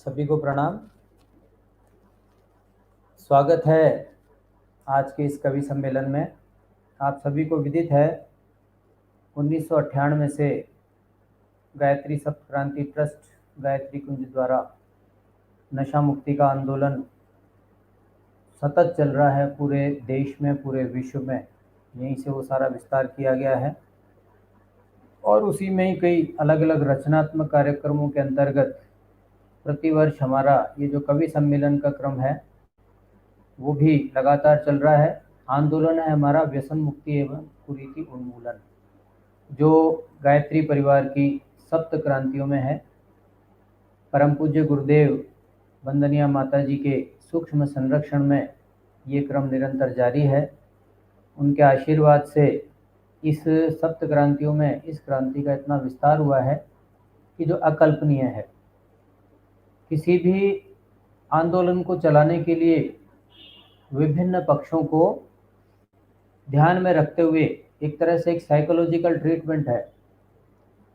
सभी को प्रणाम। स्वागत है आज के इस कवि सम्मेलन में। आप सभी को विदित है 1998 से गायत्री सप्त क्रांति ट्रस्ट गायत्री कुंज द्वारा नशा मुक्ति का आंदोलन सतत चल रहा है पूरे देश में, पूरे विश्व में। यहीं से वो सारा विस्तार किया गया है और उसी में ही कई अलग अलग रचनात्मक कार्यक्रमों के अंतर्गत प्रतिवर्ष हमारा ये जो कवि सम्मेलन का क्रम है वो भी लगातार चल रहा है। आंदोलन है हमारा व्यसन मुक्ति एवं कुरीति उन्मूलन, जो गायत्री परिवार की सप्त क्रांतियों में है। परम पूज्य गुरुदेव वंदनीय माता जी के सूक्ष्म संरक्षण में ये क्रम निरंतर जारी है। उनके आशीर्वाद से इस सप्त क्रांतियों में इस क्रांति का इतना विस्तार हुआ है कि जो अकल्पनीय है। किसी भी आंदोलन को चलाने के लिए विभिन्न पक्षों को ध्यान में रखते हुए एक तरह से एक साइकोलॉजिकल ट्रीटमेंट है।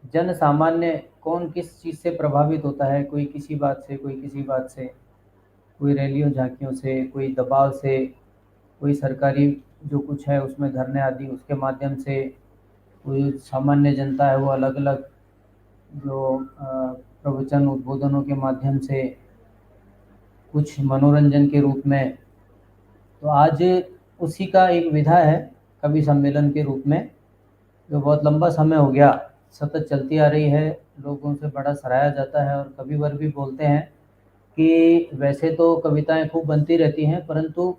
जन सामान्य कौन किस चीज़ से प्रभावित होता है, कोई किसी बात से, कोई किसी बात से, कोई रैलियों झांकियों से, कोई दबाव से, कोई सरकारी जो कुछ है उसमें धरने आदि उसके माध्यम से, कोई सामान्य जनता है वो अलग अलग जो प्रवचन उद्बोधनों के माध्यम से, कुछ मनोरंजन के रूप में। तो आज उसी का एक विधा है कवि सम्मेलन के रूप में, जो बहुत लंबा समय हो गया सतत चलती आ रही है। लोगों से बड़ा सराहा जाता है और कविवर भी बोलते हैं कि वैसे तो कविताएं खूब बनती रहती हैं, परंतु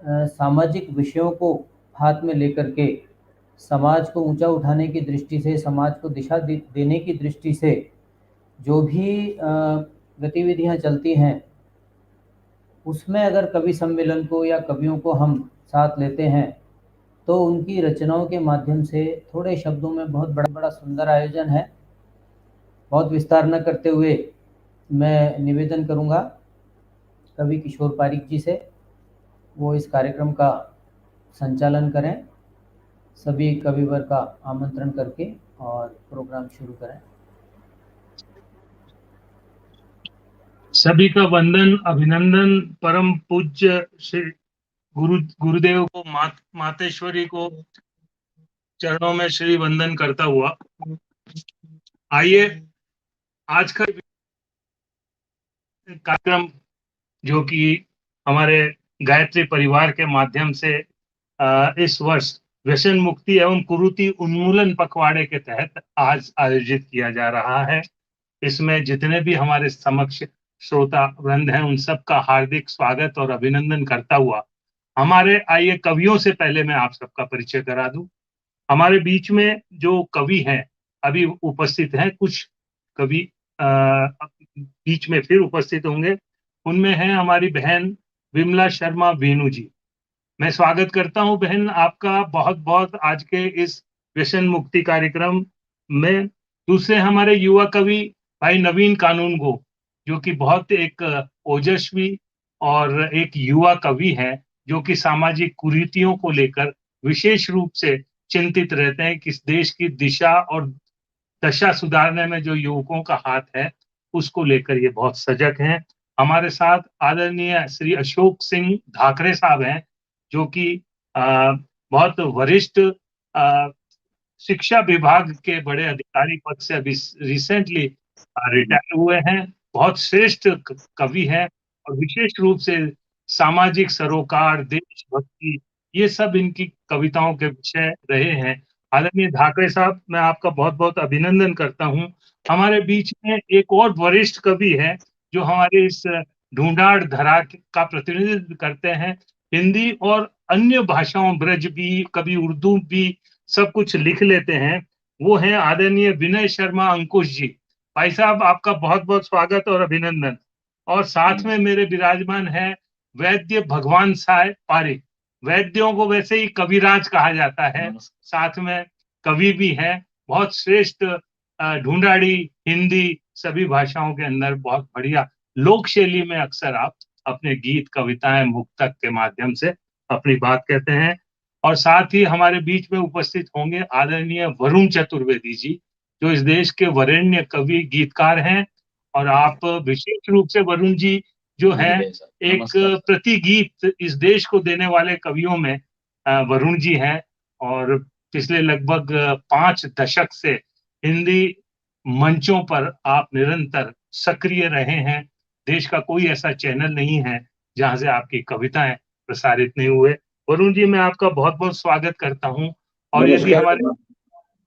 सामाजिक विषयों को हाथ में लेकर के समाज को ऊंचा उठाने की दृष्टि से, समाज को दिशा देने की दृष्टि से जो भी गतिविधियां चलती हैं उसमें अगर कवि सम्मेलन को या कवियों को हम साथ लेते हैं तो उनकी रचनाओं के माध्यम से थोड़े शब्दों में बहुत बड़ा बड़ा सुंदर आयोजन है। बहुत विस्तार न करते हुए मैं निवेदन करूंगा कवि किशोर पारिक जी से, वो इस कार्यक्रम का संचालन करें। सभी कविवर का आमंत्रण करके और प्रोग्राम शुरू करें। सभी का वंदन, अभिनंदन। परम पूज्य श्री गुरुदेव को, मातेश्वरी को चरणों में श्री वंदन करता हुआ आइए आज का कार्यक्रम, जो कि हमारे गायत्री परिवार के माध्यम से इस वर्ष व्यसन मुक्ति एवं कुरीति उन्मूलन पखवाड़े के तहत आज आयोजित किया जा रहा है। इसमें जितने भी हमारे समक्ष श्रोता वृंद हैं उन सबका हार्दिक स्वागत और अभिनंदन करता हुआ हमारे आइए कवियों से पहले मैं आप सबका परिचय करा दूं। हमारे बीच में जो कवि हैं अभी उपस्थित हैं, कुछ कवि बीच में फिर उपस्थित होंगे। उनमें है हमारी बहन विमला शर्मा वेणु जी। मैं स्वागत करता हूं बहन आपका बहुत बहुत आज के इस व्यसन मुक्ति कार्यक्रम में। दूसरे हमारे युवा कवि भाई नवीन कानूनगो, जो कि बहुत एक ओजस्वी और एक युवा कवि है, जो कि सामाजिक कुरीतियों को लेकर विशेष रूप से चिंतित रहते हैं कि इस देश की दिशा और दशा सुधारने में जो युवकों का हाथ है उसको लेकर ये बहुत सजग हैं। हमारे साथ आदरणीय श्री अशोक सिंह धाकरे साहब हैं, जो कि बहुत वरिष्ठ शिक्षा विभाग के बड़े अधिकारी पद से अभी रिसेंटली रिटायर हुए हैं। बहुत श्रेष्ठ कवि हैं और विशेष रूप से सामाजिक सरोकार, देशभक्ति, ये सब इनकी कविताओं के विषय रहे हैं। आदरणीय धाकरे साहब, मैं आपका बहुत बहुत अभिनंदन करता हूं। हमारे बीच में एक और वरिष्ठ कवि है जो हमारे इस ढूंढाड़ धरा का प्रतिनिधित्व करते हैं। हिंदी और अन्य भाषाओं, ब्रज भी, कभी उर्दू भी, सब कुछ लिख लेते हैं। वो हैं आदरणीय विनय शर्मा अंकुश जी। भाई साहब, आपका बहुत बहुत स्वागत और अभिनंदन। और साथ में मेरे विराजमान है वैद्य भगवान साय पारिक। वैद्यों को वैसे ही कविराज कहा जाता है, साथ में कवि भी है। बहुत श्रेष्ठ ढूंढाड़ी हिंदी सभी भाषाओं के अंदर बहुत बढ़िया लोक शैली में अक्सर आप अपने गीत, कविताएं, मुक्तक के माध्यम से अपनी बात कहते हैं। और साथ ही हमारे बीच में उपस्थित होंगे आदरणीय वरुण चतुर्वेदी जी, जो इस देश के वरेण्य कवि, गीतकार हैं और आप विशेष रूप से वरुण जी जो है एक प्रतिगीत इस देश को देने वाले कवियों में वरुण जी हैं, और पिछले लगभग 5 दशक से हिंदी मंचों पर आप निरंतर सक्रिय रहे हैं। देश का कोई ऐसा चैनल नहीं है जहां से आपकी कविताएं प्रसारित नहीं हुए। वरुण जी, मैं आपका बहुत बहुत स्वागत करता हूं। और यदि हमारे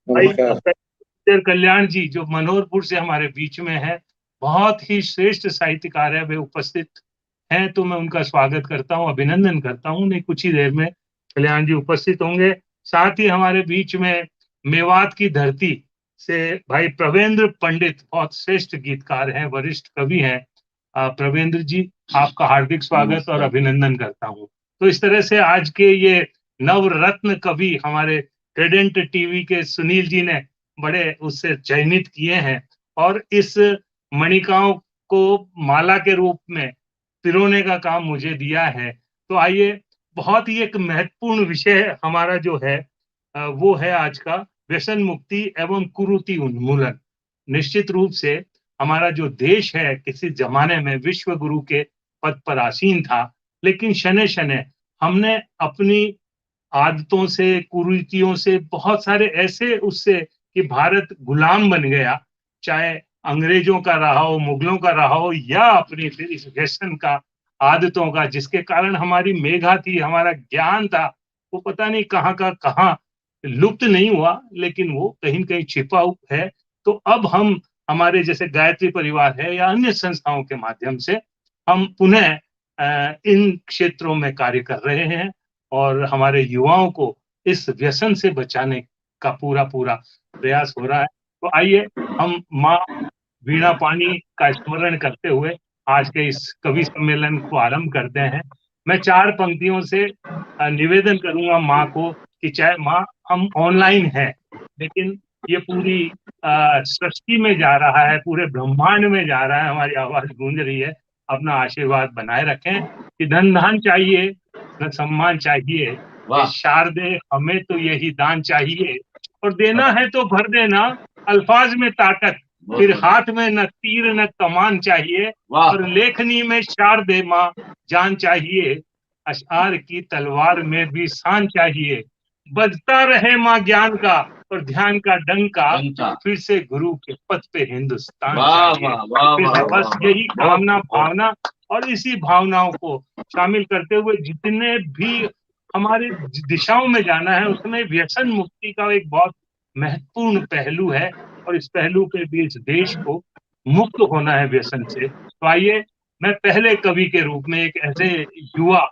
भाई कल्याण जी जो मनोहरपुर से हमारे बीच में है, बहुत ही श्रेष्ठ साहित्यकार है, वे उपस्थित हैं, तो मैं उनका स्वागत करता हूं, अभिनंदन करता हूं। नहीं, कुछ ही देर में कल्याण जी उपस्थित होंगे। साथ ही हमारे बीच में मेवात की धरती से भाई प्रवेंद्र पंडित, बहुत श्रेष्ठ गीतकार हैं, वरिष्ठ कवि हैं। प्रवेंद्र जी, आपका हार्दिक स्वागत और अभिनंदन करता हूं। तो इस तरह से आज के ये नवरत्न कवि हमारे ट्रेडेंट टीवी के सुनील जी ने बड़े उससे चयनित किए हैं और इस मणिकाओं को माला के रूप में पिरोने का काम मुझे दिया है। तो आइए, बहुत ही एक महत्वपूर्ण विषय हमारा जो है वो है आज का व्यसन मुक्ति एवं कुरीति उन्मूलन। निश्चित रूप से हमारा जो देश है किसी जमाने में विश्व गुरु के पद पर आसीन था, लेकिन शने शने हमने अपनी आदतों से, कुरीतियों से, बहुत सारे ऐसे उससे कि भारत गुलाम बन गया, चाहे अंग्रेजों का रहा हो, मुगलों का रहा हो, या अपनी फिर इस व्यसन का, आदतों का, जिसके कारण हमारी मेधा थी, हमारा ज्ञान था, वो पता नहीं कहाँ का कहाँ लुप्त नहीं हुआ, लेकिन वो कहीं न कहीं छिपा है। तो अब हम हमारे जैसे गायत्री परिवार है या अन्य संस्थाओं के माध्यम से हम पुनः इन क्षेत्रों में कार्य कर रहे हैं और हमारे युवाओं को इस व्यसन से बचाने का पूरा प्रयास हो रहा है। तो आइए हम माँ वीणा पानी का स्मरण करते हुए आज के इस कवि सम्मेलन को आरंभ करते हैं। मैं 4 पंक्तियों से निवेदन करूंगा माँ को कि चाहे माँ हम ऑनलाइन हैं, लेकिन ये पूरी सृष्टि में जा रहा है, पूरे ब्रह्मांड में जा रहा है, हमारी आवाज गूंज रही है। अपना आशीर्वाद बनाए रखें कि धन धान चाहिए न सम्मान चाहिए, शारदे हमें तो यही दान चाहिए, और देना है तो भर देना अल्फाज में ताकत, फिर हाथ में न तीर न कमान चाहिए, और लेखनी में शारदे माँ जान चाहिए, अशआर की तलवार में भी शान चाहिए, बजता रहे माँ ज्ञान का और ध्यान का डंका, फिर से गुरु के पथ पे हिंदुस्तान चाहिए। फिर से बस यही कामना भावना और इसी भावनाओं को शामिल करते हुए जितने भी हमारे दिशाओं में जाना है, उसमें व्यसन मुक्ति का एक बहुत महत्वपूर्ण पहलू है, और इस पहलू पे भी इस देश को मुक्त होना है व्यसन से। तो आइए, मैं पहले कवि के रूप में एक ऐसे युवा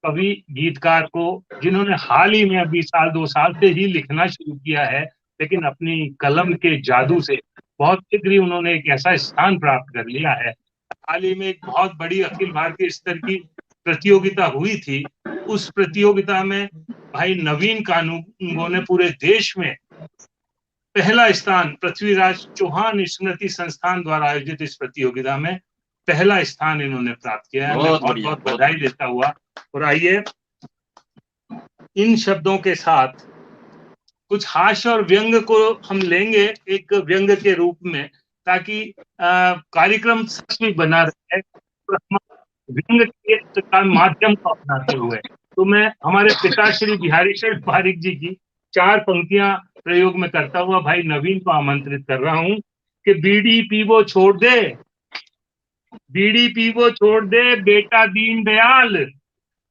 कवि गीतकार को, जिन्होंने हाल ही में अभी 1-2 साल से ही लिखना शुरू किया है, लेकिन अपनी कलम के जादू से बहुत शीघ्र ही उन्होंने एक ऐसा स्थान प्राप्त कर लिया है। हाल ही में एक बहुत बड़ी अखिल भारतीय स्तर की प्रतियोगिता हुई थी। उस प्रतियोगिता में भाई नवीन कानूनगो ने पूरे देश में पहला स्थान, पृथ्वीराज चौहान स्मृति संस्थान द्वारा आयोजित इस प्रतियोगिता में पहला स्थान इन्होंने प्राप्त किया है। मैं बहुत बहुत बधाई देता हुआ, और आइए इन शब्दों के साथ कुछ हास्य और व्यंग को हम लेंगे एक व्यंग के रूप में, ताकि कार्यक्रम सच में बना रहे, व्यंग के का माध्यम को अपनाते हुए। तो मैं हमारे पिता श्री बिहारी शरण पारिक जी की 4 पंक्तियां प्रयोग में करता हुआ भाई नवीन को आमंत्रित कर रहा हूं कि बीड़ी पीवो छोड़ दे, बीड़ी पीवो छोड़ दे बेटा दीन दयाल,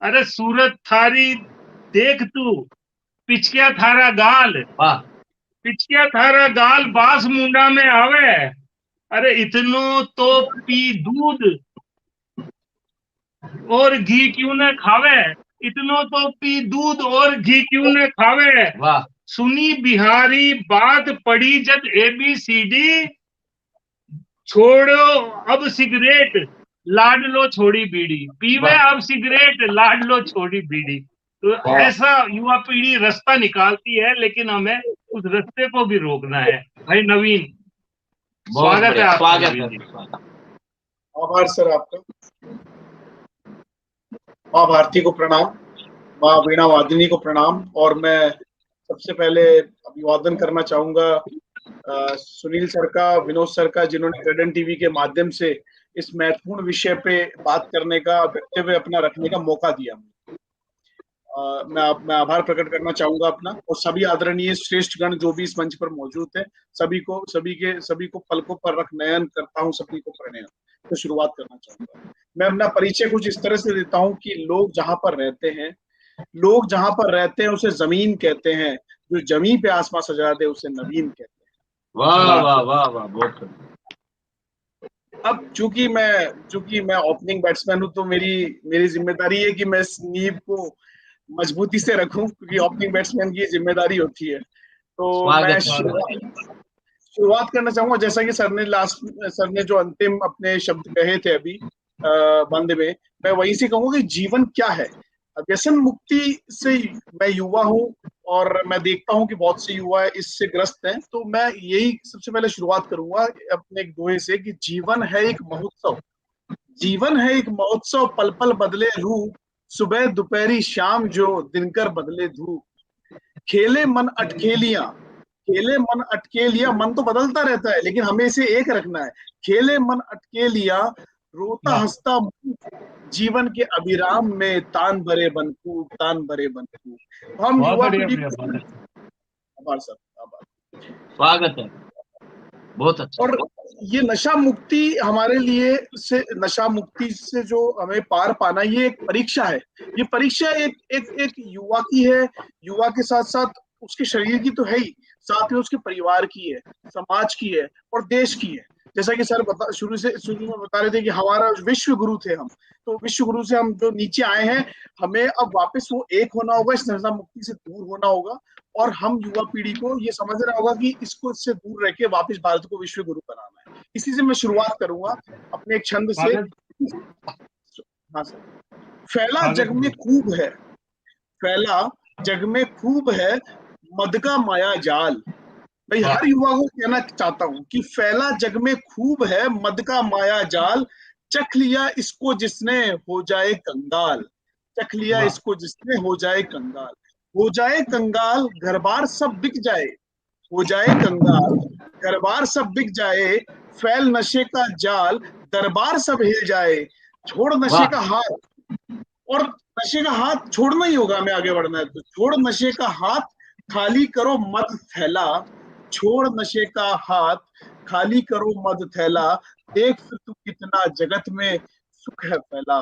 अरे सूरत थारी देख तू, पिचकिया थारा गाल, पिचकिया थारा गाल बास मुंडा में आवे, अरे इतनो तो पी दूध और घी क्यों न खावे, इतनो तो पी दूध और घी क्यों न खावे, सुनी बिहारी बात पड़ी जब ABCD, छोड़ो अब सिगरेट लाड लो छोड़ी बीड़ी, पीवे अब सिगरेट लाड लो छोड़ी बीड़ी। तो ऐसा युवा पीढ़ी रास्ता निकालती है, लेकिन हमें उस रास्ते को भी रोकना है। भाई नवीन, स्वागत है आपका। आभार सर आपका। माँ भारती को प्रणाम, माँ वीणा वादिनी को प्रणाम, और मैं सबसे पहले अभिवादन करना चाहूंगा सुनील सर का, विनोद सर का, जिन्होंने गर्डन टीवी के माध्यम से इस महत्वपूर्ण विषय पे बात करने का, वक्तव्य अपना रखने का मौका दिया। मैं आभार प्रकट करना चाहूंगा अपना, और सभी आदरणीय श्रेष्ठ गण जो भी इस मंच पर मौजूद है, सभी को पलकों पर रख नयन करता हूँ, सभी को प्रणय। तो शुरुआत करना चाहूंगा। मैं अपना परिचय कुछ इस तरह से देता हूँ कि लोग जहां पर रहते हैं उसे जमीन कहते हैं, जो जमीन पे आसमां सजा दे उसे नवीन कहते हैं। वाह वाह वाह वाह, बहुत। अब चूंकि मैं ओपनिंग बैट्समैन हूं, तो मेरी जिम्मेदारी है कि मैं इस नींव को मजबूती से रखूं, क्योंकि ओपनिंग बैट्समैन की जिम्मेदारी होती है। तो मैं शुरुआत करना चाहूंगा, जैसा कि सर ने जो अंतिम अपने शब्द कहे थे अभी बंद में, मैं वहीं से कहूंगा कि जीवन क्या है। व्यसन मुक्ति से मैं युवा हूं, और मैं देखता हूं कि बहुत से युवा इससे ग्रस्त हैं। तो मैं यही सबसे पहले शुरुआत करूंगा अपने एक दोहे से कि जीवन है एक महोत्सव, पल पल बदले रूप, सुबह दोपहरी शाम जो दिनकर बदले धूप। खेले मन अटकेलियां, मन तो बदलता रहता है, लेकिन हमें इसे एक रखना है। खेले मन अटकेलियां, रोता हंसता जीवन के अभिराम में, तान भरे बनकूब। तो हम युवा पीढ़ी को, आभार सर, आभार, स्वागत है, बहुत अच्छा। और ये नशा मुक्ति से जो हमें पार पाना, ये एक परीक्षा है। ये परीक्षा एक युवा की है, युवा के साथ साथ उसके शरीर की तो है ही, साथ में उसके परिवार की है, समाज की है, और देश की है। जैसा कि सर शुरू में बता रहे थे कि हमारा विश्व गुरु थे हम, तो विश्व गुरु से हम जो नीचे आए हैं, हमें अब वापस वो एक होना होगा, इस नशा मुक्ति से दूर होना होगा, और हम युवा पीढ़ी को ये समझना होगा कि इससे दूर रह के वापस भारत को विश्व गुरु बनाना है। इसी से मैं शुरुआत करूंगा अपने एक छंद से। हाँ सर। फैला जग में खूब है मद का माया जाल। भाई हर युवा को कहना चाहता हूं कि फैला जग में खूब है मद का माया जाल, चख लिया इसको जिसने हो जाए कंगाल। हो जाए कंगाल, घर बार सब बिक जाए, फैल नशे का जाल, दरबार सब हिल जाए। छोड़ नशे का हाथ, और नशे का हाथ छोड़ना ही होगा, हमें आगे बढ़ना है तो। छोड़ नशे का हाथ, खाली करो मद थैला। छोड़ नशे का हाथ, खाली करो मद थैला। देख फिर तू कितना जगत में सुख है फैला।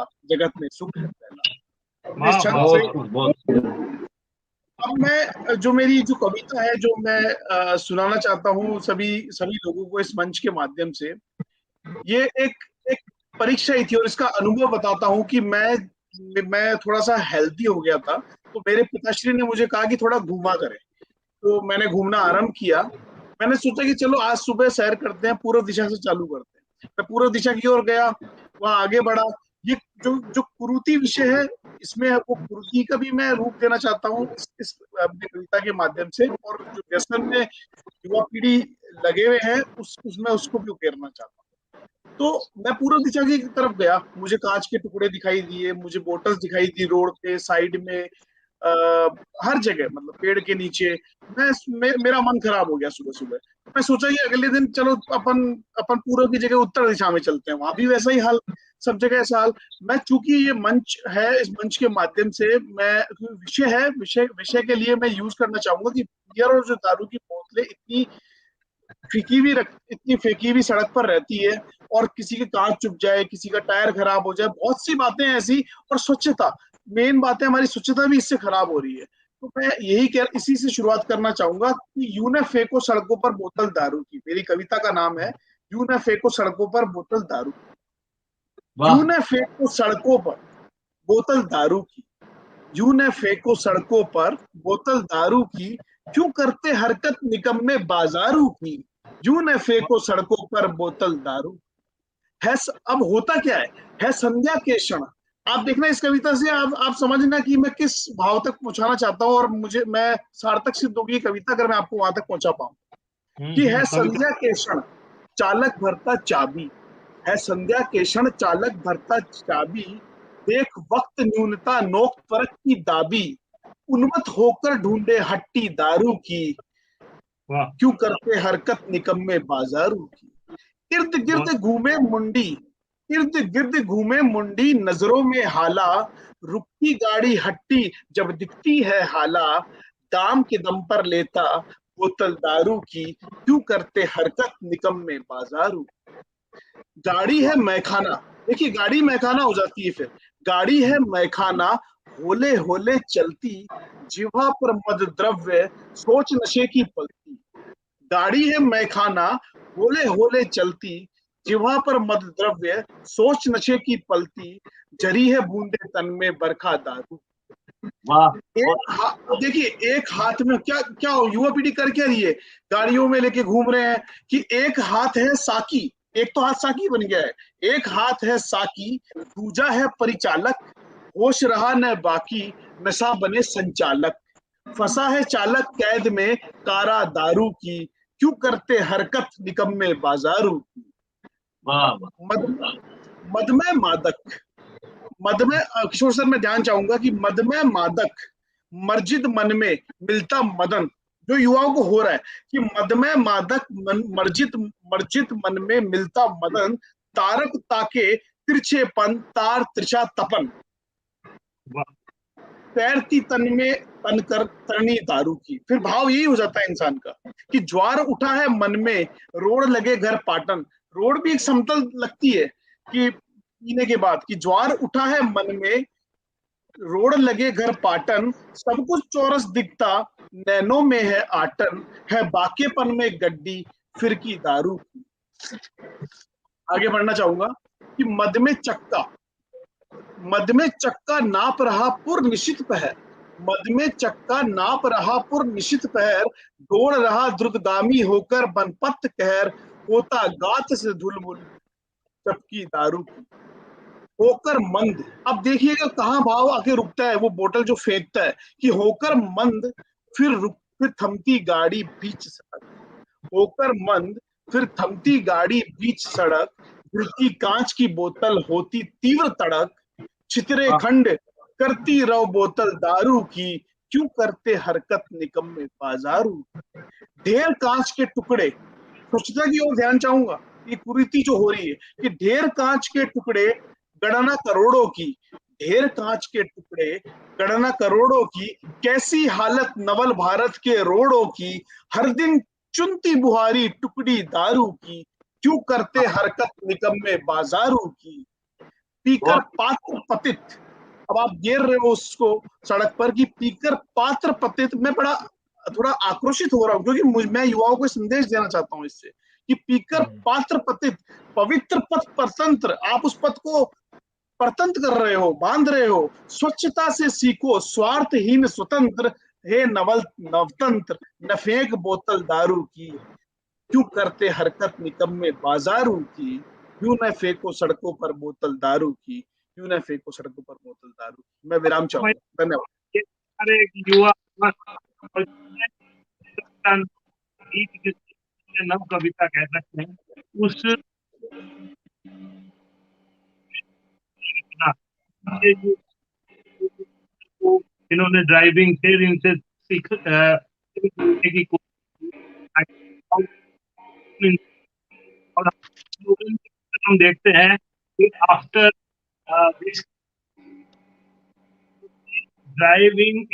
अब मैं जो मेरी जो कविता है, जो मैं सुनाना चाहता हूँ सभी लोगों को इस मंच के माध्यम से, ये एक परीक्षा ही थी, और इसका अनुभव बताता हूँ कि मैं थोड़ा सा हेल्दी हो गया था। तो मेरे पिताश्री ने मुझे कहा कि थोड़ा घूमा करें, तो मैंने घूमना आरंभ किया। मैंने सोचा कि चलो आज सुबह सैर करते हैं, पूर्व दिशा से चालू करते हैं। मैं पूर्व दिशा की ओर गया, वहां आगे बढ़ा। ये जो कुरीति विषय है, इसमें वो कुरीति का भी मैं रूप देना चाहता हूँ इस अपनी कविता के माध्यम से, और जो व्यसन में युवा पीढ़ी लगे हुए हैं उसमें उसको भी उकेरना चाहता हूँ। तो मैं पूर्व दिशा की तरफ गया, मुझे कांच के टुकड़े दिखाई दिए, मुझे बोतल्स दिखाई दी रोड पे, साइड में, हर जगह, मतलब पेड़ के नीचे। मेरा मन खराब हो गया सुबह। मैं सोचा कि अगले दिन चलो अपन पूर्व की जगह उत्तर दिशा में चलते हैं, वहां भी वैसा ही हाल, सब जगह ऐसा हाल। मैं चूंकि ये मंच है, इस मंच के माध्यम से मैं विषय के लिए मैं यूज करना चाहूंगा कि बियर और जो दारू की बोतलें इतनी फेंकी भी सड़क पर रहती है, और किसी के कांच चुभ जाए, किसी का टायर खराब हो जाए, बहुत सी बातें ऐसी। और स्वच्छता, मेन बात है, हमारी स्वच्छता भी इससे खराब हो रही है। तो मैं इसी से शुरुआत करना चाहूंगा कि यूं न फेंको सड़कों पर बोतल दारू की। मेरी कविता का नाम है यूं न फेंको सड़कों पर बोतल दारू की। यूं न फेंको सड़कों पर बोतल दारू की, यूं न फेंको सड़कों पर बोतल दारू की, क्यों करते हरकत निकम्मे बाजारू की। यूं न फेंको सड़कों पर बोतल दारू है। अब होता क्या है संध्या के क्षण। आप देखना इस कविता से, आप समझना कि मैं किस भाव तक पहुंचाना चाहता हूँ, और मैं सार्थक सिद्ध होगी कविता अगर मैं आपको वहां तक पहुंचा पाऊं। कि है संध्या के क्षण चालक भरता चाबी, है संध्या के क्षण चालक भरता चाबी। देख वक्त न्यूनता नोक परख की दाबी, उन्मत्त होकर ढूंढे हट्टी दारू की। वाह क्यों करते हरकत निकम्मे बाजारू की। इर्द गिर्द घूमे मुंडी, इर्द गिर्द घूमे मुंडी, नजरों में हाला, रुकती गाड़ी हट्टी जब दिखती है हाला, दाम के दम पर लेता बोतल दारू की, क्यों करते हरकत निकम्मे बाजारू। गाड़ी है मैखाना, देखिए गाड़ी मैखाना हो जाती है, फिर गाड़ी है मैखाना, होले होले चलती, जिह्वा पर मद द्रव्य, सोच नशे की पलती। गाड़ी है मैखाना, होले होले चलती, जिह्वा पर मद द्रव्य, सोच नशे की पलती, जरी है बूंदे तन में बरखा दारू। वाह देखिए एक हाथ में क्या क्या युवा पीढ़ी कर क्या रही है, गाड़ियों में लेके घूम रहे हैं कि एक हाथ है साकी, एक तो हाथ साकी बन गया है, एक हाथ है साकी, दूजा है परिचालक, होश रहा न बाकी, नशा बने संचालक, फंसा है चालक कैद में कारा दारू की, क्यों करते हरकत निकम्मे बाजारू की। वाह वाह मद मद में मादक, मद में किशोर सर मैं ध्यान चाहूंगा कि मद में मादक, मर्जिद मन में मिलता मदन, जो युवाओं को हो रहा है कि मद में मादक मर्जित मर्जित मन में मिलता मदन, तारक ताके तिरछेपन तार त्रिषा तपन, वाह तैरती तन में तन कर तरनी दारू की। फिर भाव यही हो जाता है इंसान का कि ज्वार उठा है मन में, रोड लगे घर पाटन, रोड भी एक समतल लगती है कि पीने के बाद, कि ज्वार उठा है मन में, रोड लगे घर पाटन, सब कुछ चौरस दिखता, नैनों में है आटन, है बाकेपन में गड्डी फिर की दारू की। आगे बढ़ना चाहूंगा कि मद में चक्का, मद में चक्का नाप रहा पुर निशित पहर, मद में चक्का नाप रहा पुर निशित पहर, दौड़ रहा द्रुतगामी होकर बनपत कहर, होता गात से धुलमुल चपकी दारू की, होकर मंद। अब देखिएगा कहाँ भाव आके रुकता है, वो बोतल जो फेंकता है कि होकर मंद, फिर थमती गाड़ी बीच सड़क, होकर मंद फिर थमती गाड़ी बीच सड़क, गिरती कांच की बोतल होती तीव्र तड़क, छितरे खंड करती रहो बोतल दारू की, क्यों करते हरकत निकम्मे बाजारू। ढेर कांच के टुकड़े, स्वच्छता की ओर ध्यान चाहूंगा, ये कुरीति जो हो रही है कि ढेर कांच के टुकड़े गणना करोड़ों की, ढेर कांच के टुकड़े गणना करोड़ों की, कैसी हालत नवल भारत के रोडों की, हर दिन चुनती बुहारी टुकड़ी दारू की, क्यों करते हरकत निकम्मे बाजारू की। पीकर पात्र पतित, अब आप गिर रहे हो उसको सड़क पर कि पीकर पात्र पतित, मैं बड़ा थोड़ा आक्रोशित हो रहा हूँ क्योंकि मैं युवाओं को संदेश देना चाहता हूँ इससे कि पीकर पात्र पतित, पवित्र पथ परतंत्र, आप उस पथ को परतंत्र कर रहे हो, बांध रहे हो, स्वच्छता से सीखो स्वार्थहीन स्वतंत्र, हे नवल नवतंत्र न फेंक बोतल दारू की, क्यों करते हरकत निकम्मे बाजारू की, क्यों न फेंको सड़कों पर बोतल दारू की, क्यों न फेंको सड़कों पर बोतल दारू की। मैं विराम चाहूंगा, धन्यवाद। ये सारे युवा और गीत जिसे नव कविता कह सकते हैं, उस ये जो इन्होंने ड्राइविंग से इनसे सीखने की कोशिश, और हम देखते हैं कि आफ्टर दिस ड्राइविंग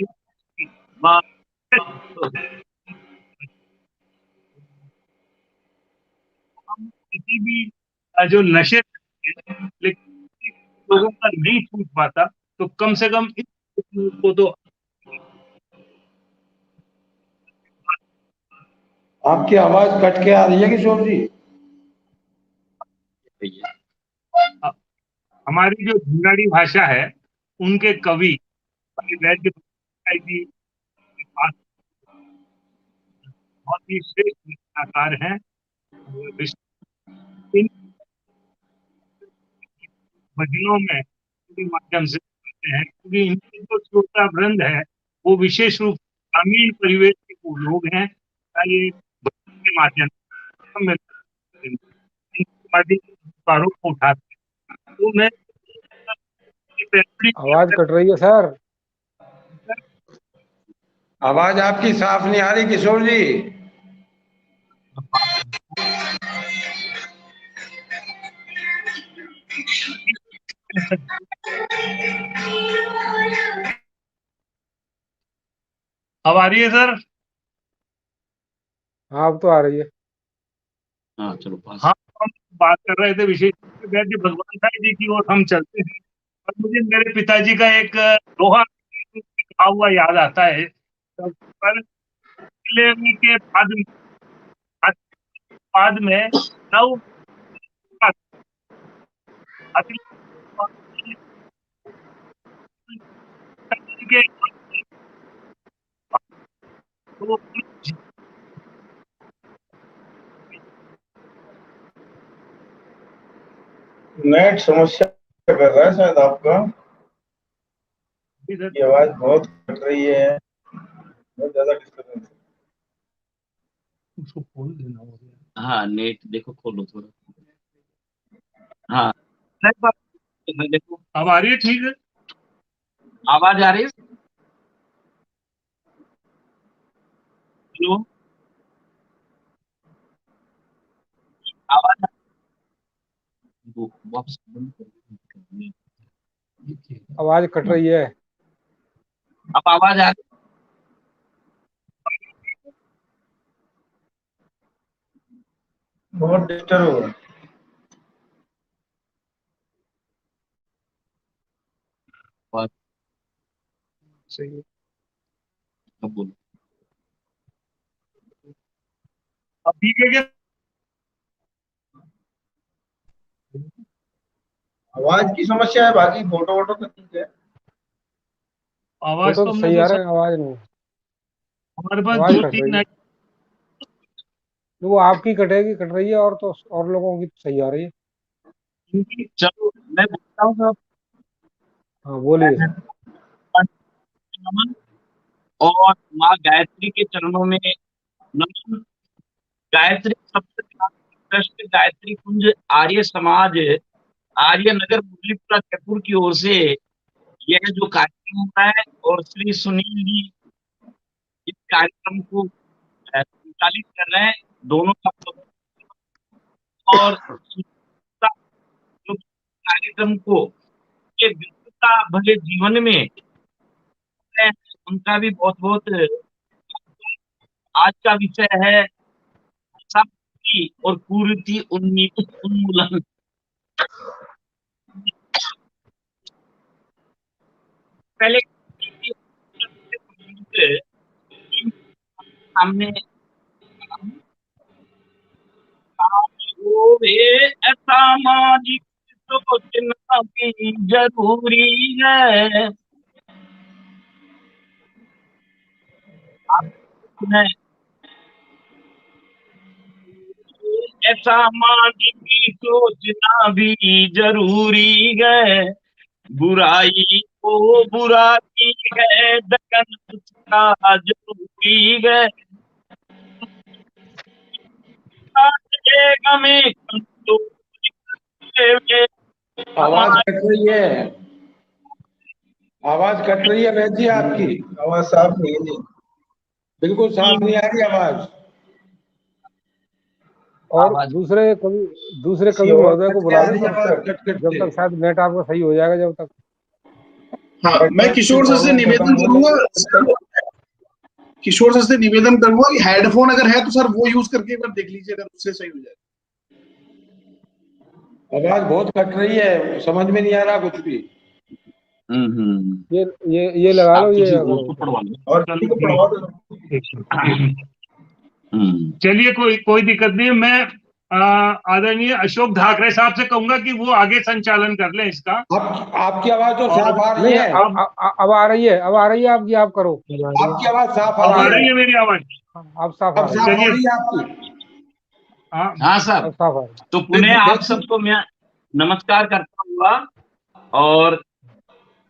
हम किसी भी जो नशे लेकिन लोगों का नहीं छूट पाता, तो कम से कम इस को तो आपकी आवाज कट के आ रही है किशोर जी। हमारी जो भिंगाड़ी भाषा है, उनके कवि वैद्य जी बहुत ही श्रेष्ठ रचनाकार हैं। इन भजनों में के माध्यम से करते हैं, क्योंकि इनकी जो श्रोता वृंद है वो विशेष रूप से ग्रामीण परिवेश के वो लोग हैं, ये भजन के माध्यम से आरोप को उठाते हैं। तो मैं आवाज कट रही है सर, आवाज आपकी साफ नहीं आ रही किशोर जी। अब आ रही है सर? हाँ अब तो आ रही है। हाँ चलो पास। हाँ, हम बात कर रहे थे विशेष भगवान साई जी की ओर हम चलते हैं, और मुझे मेरे पिताजी का एक दोहा लिखा हुआ याद आता है। तो पर किले के बाद में नव अति के तो नेट समस्या कर रहा है शायद आपका, ये आवाज बहुत कट रही है, बहुत ज्यादा डिस्टर्बेंस है। उसको खोल देना हो गया। हाँ नेट देखो खोलो थोड़ा। हाँ देखो अब आ रही है ठीक है? आवाज आ रही है। हेलो आवाज वापस बंद कर दो। आवाज कट रही है। अब आवाज आ रही बहुत डिस्टर्ब हो रहा है। है? सही है। अब बोलो। अब ठीक है क्या? आवाज की समस्या है, बाकी फोटो वोटो तो ठीक है। आवाज फोटो तो तो हमने सही तो आ सर, रहा है, आवाज नहीं। हमारे पास आवाज दो कट तीन रही है। नेट। तो वो आपकी कटेगी, कट रही है, और तो और लोगों की तो सही आ रही है। चलो मैं बोलता हूँ सब। हाँ बोलिए सर। नमन और माँ गायत्री के चरणों में नमन। गायत्री सप्त ट्रस्ट गायत्री कुंज आर्य समाज आर्य नगर मुरलीपुरा जयपुर की ओर से यह जो कार्यक्रम हो रहा है, और श्री सुनील जी इस कार्यक्रम को संचालित कर रहे हैं, दोनों का और सुनीता जो कार्यक्रम को ये व्यस्तता भरे जीवन में है, उनका भी बहुत बहुत। आज का विषय है शक्ति और कुरीति उन्मूलन। पहले सामने होवे असामाजिक सोचना भी जरूरी है। आपने असामाजिक सोचना भी जरूरी है। बुराई को बुराई है, दगन उसका जरूरी है। हमें आवाज कट रही है, आवाज कट रही है वैद जी, आपकी आवाज साफ नहीं है जी, बिल्कुल साफ नहीं आ रही आवाज। और दूसरे इसकी कवि और महोदय को कट के बुला आ लो रही है, तब आवाज तक, कट कट जब के। तक शायद नेट आपका सही हो जाएगा जब तक। हाँ, मैं किशोर सर से निवेदन करूंगा, किशोर सर से निवेदन करूंगा कि हेडफोन अगर है तो सर वो यूज करके एक बार देख लीजिए, अगर उससे सही हो जाए। आवाज बहुत कट रही है, समझ में नहीं आ रहा कुछ भी। ये लगा लो, आप ये किसी अगर और को पढ़वा लो। और किसी को पढ़वा दो। चलिए, कोई दिक्कत नहीं है। मैं आदरणीय अशोक ढाकरे साहब से कहूंगा कि वो आगे संचालन कर लें इसका। आपकी आवाज तो साफ आ रही नहीं, है, अब आ रही है, अब आ रही है आपकी, आप करो। आपकी आवाज साफ अब आ आ रही रही है, है मेरी आवाज? अब साफ आ अब रही साफ है। आ चलिए। रही है आपकी। हाँ, हाँ सर, अब साफ आ रही है। तो पुनः आप सबको मैं नमस्कार करता हुआ, और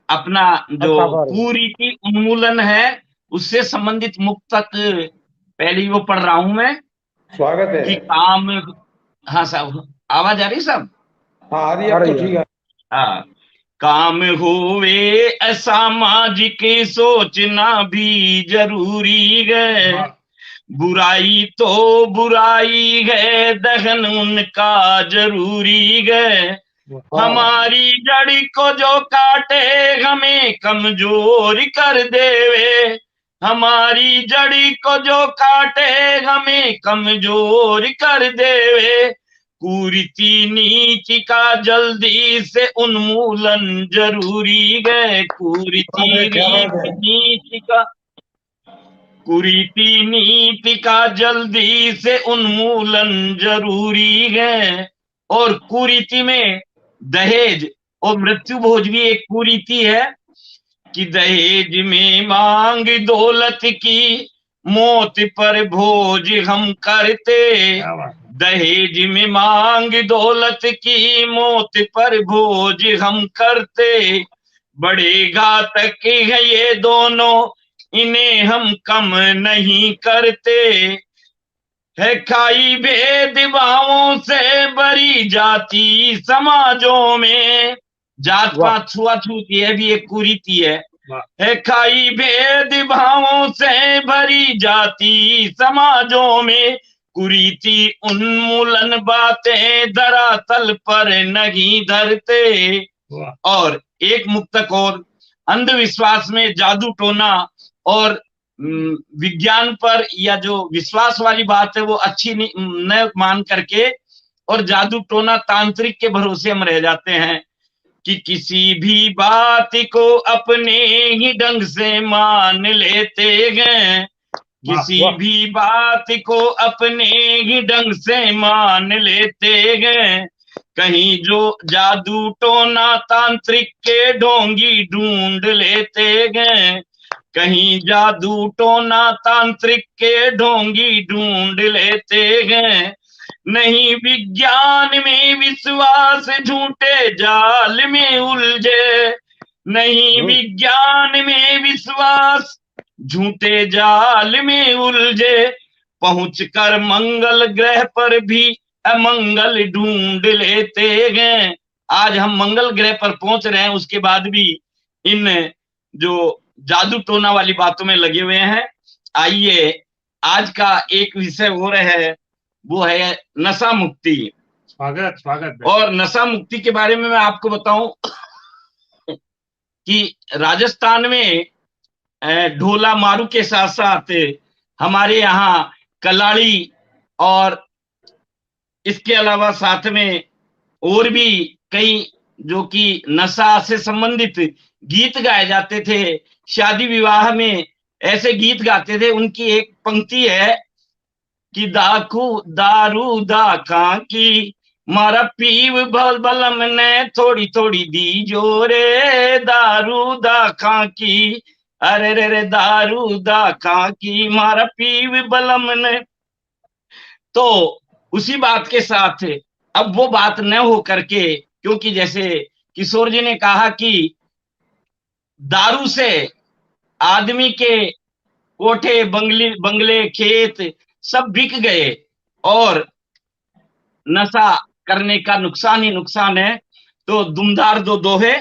अपना अब जो साफ आ रही है। कुरीति उन्मूलन है उससे संबंधित मुक्तक पहले ही वो पढ़ रहा हूं मैं स्वागत कि है। काम। हाँ साहब, आवाज आ रही सब? हाँ आ रही है, आ अब रही तो है। ठीक है। हाँ। काम होवे असामाजिक सोचना भी जरूरी है। बुराई तो बुराई है, दहन उनका जरूरी है। हमारी जड़ को जो काटे हमें कमजोर कर देवे, हमारी जड़ को जो काटे हमें कमजोर कर देवे, कुरीति नीति का जल्दी से उन्मूलन जरूरी है, कुरीति नीति का जल्दी से उन्मूलन जरूरी है। और कुरीति में दहेज और मृत्यु भोज भी एक कुरीति है कि दहेज में मांग दौलत की, मौत पर भोज हम करते, दहेज में मांग दौलत की, मौत पर भोज हम करते, बड़े घातक है ये दोनों, इन्हें हम कम नहीं करते, है खाई भेदभावों से भरी जाति समाजों में, जात पात छुआछूत ये भी एक कुरीति है खाई भेदभावों से भरी जाति समाजों में, कुरीति उन्मूलन बातें धरातल पर नहीं धरते। और एक मुक्तक और, अंधविश्वास में जादू टोना और विज्ञान पर या जो विश्वास वाली बात है वो अच्छी न मान करके और जादू टोना तांत्रिक के भरोसे हम रह जाते हैं कि किसी भी बात को अपने ही ढंग से मान लेते हैं, किसी भी बात को अपने ही ढंग से मान लेते हैं, कहीं जो जादू टोना तांत्रिक के ढोंगी ढूंढ लेते हैं, कहीं जादू टोना तांत्रिक के ढोंगी ढूंढ लेते हैं, नहीं विज्ञान में विश्वास झूठे जाल में उलझे, नहीं विज्ञान में विश्वास झूठे जाल में उलझे, पहुंचकर मंगल ग्रह पर भी अमंगल ढूंढ लेते हैं। आज हम मंगल ग्रह पर पहुंच रहे हैं, उसके बाद भी इन जो जादू टोना वाली बातों में लगे हुए हैं। आइए आज का एक विषय हो रहा है, वो है नशा मुक्ति। स्वागत। और नशा मुक्ति के बारे में मैं आपको बताऊं कि राजस्थान में ढोला मारू के साथ साथ हमारे यहाँ कलाड़ी और इसके अलावा साथ में और भी कई जो कि नशा से संबंधित गीत गाए जाते थे, शादी विवाह में ऐसे गीत गाते थे। उनकी एक पंक्ति है कि दारू दाका की मारा पीव बलम ने थोड़ी थोड़ी दी जोरे, दारू दाका की अरे रे दारू दाका की मारा पीव बलम ने। तो उसी बात के साथ अब वो बात न हो करके, क्योंकि जैसे किशोर जी ने कहा कि दारू से आदमी के कोठे बंगले खेत सब बिक गए और नशा करने का नुकसान ही नुकसान है। तो दुमदार दो दोहे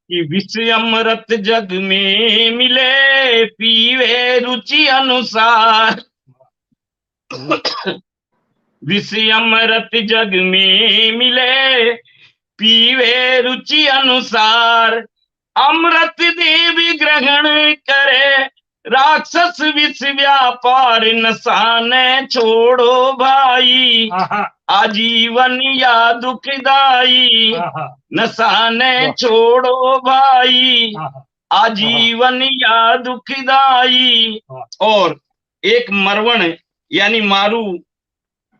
कि विष अमृत जग में मिले पीवे रुचि अनुसार, विष अमृत जग में मिले पीवे रुचि अनुसार, अमृत देवी ग्रहण करे राक्षस विष व्यापार, नशा ने छोड़ो भाई आजीवन या दुखदाई, नशा ने छोड़ो भाई आजीवन या दुखदाई। और एक मरवण यानी मारू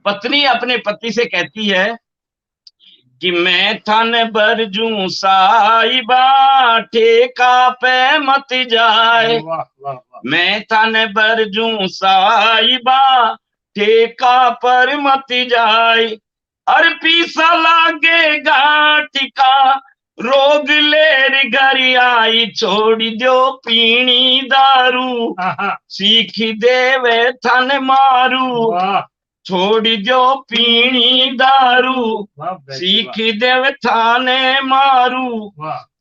पत्नी अपने पति से कहती है कि मैं थन बरजू साहिबा ठेका पे मत जाए, मैं थन बरजू साहिबा ठेका पर मत जाए, और पीसा लागेगा टिका रोग लेर घर आई, छोड़ दो पीनी दारू सीख देवे थन मारू, छोड़ दो पीनी दारू सीख देव थाने मारू।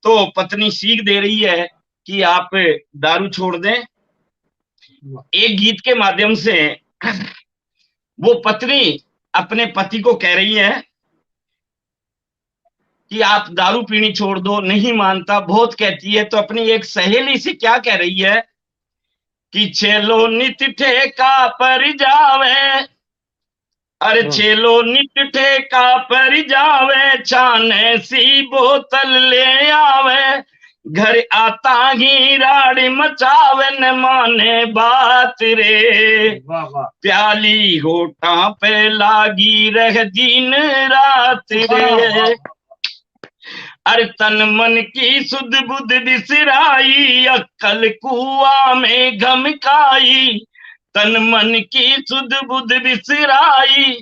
तो पत्नी सीख दे रही है कि आप दारू छोड़ दें। एक गीत के माध्यम से वो पत्नी अपने पति को कह रही है कि आप दारू पीनी छोड़ दो, नहीं मानता, बहुत कहती है। तो अपनी एक सहेली से क्या कह रही है कि चलो नित ठेका पर जावे, अरे चलो नित ठेका पर जावे, छाने सी बोतल ले आवे, घर आता ही राड़ी मचावे, न माने बात रे। वाह वाह प्याली होठा पे लागी रह दिन रात रे। अरे तन मन की सुध बुध बिसराई, अक्कल कुआ में घमकाई, तन मन की सुध बुध बिसराई,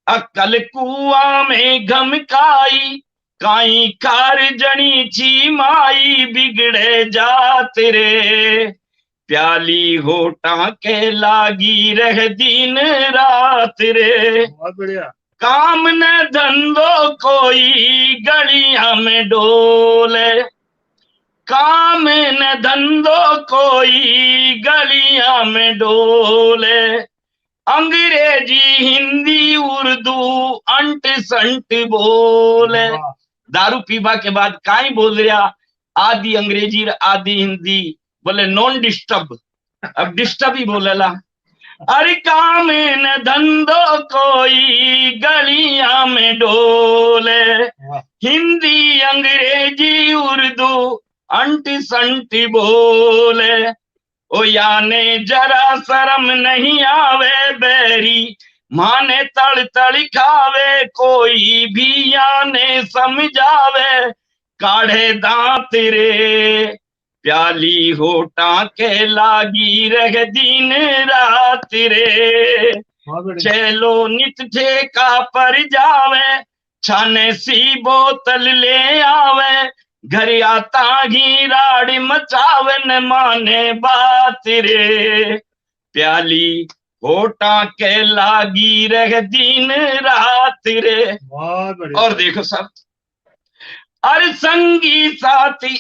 अक्कल कुआ में घमकाई, काई कार जनी छी माई, बिगड़े जात रे। प्याली होठा के लागी रह दिन रात रे। बहुत बढ़िया। काम न धंधो कोई गलियां में डोले, काम न धंधो कोई गलियां में डोले, अंग्रेजी हिंदी उर्दू अंट संट बोले। दारू पीबा के बाद काई बोल रहा, आधी अंग्रेजी आधी हिंदी, बोले नॉन डिस्टर्ब, अब डिस्टर्ब ही बोलेला। अरे काम न धंधो कोई गलियां में डोले, हिंदी अंग्रेजी उर्दू अंट संट बोले, ओ याने जरा शर्म नहीं आवे, बैरी माने तड़ तड़ खावे, कोई भी याने समझावे, काढ़े दांत रे। प्याली होठा के लागी रह दिन रात रे। चलो नित ठेका पर जावे, छाने सी बोतल ले आवे, घर आता ही राड़ी मचावे, न माने बात रे। प्याली होठा के लागी रह दिन रात रे। और देखो सब, अरे संगी साथी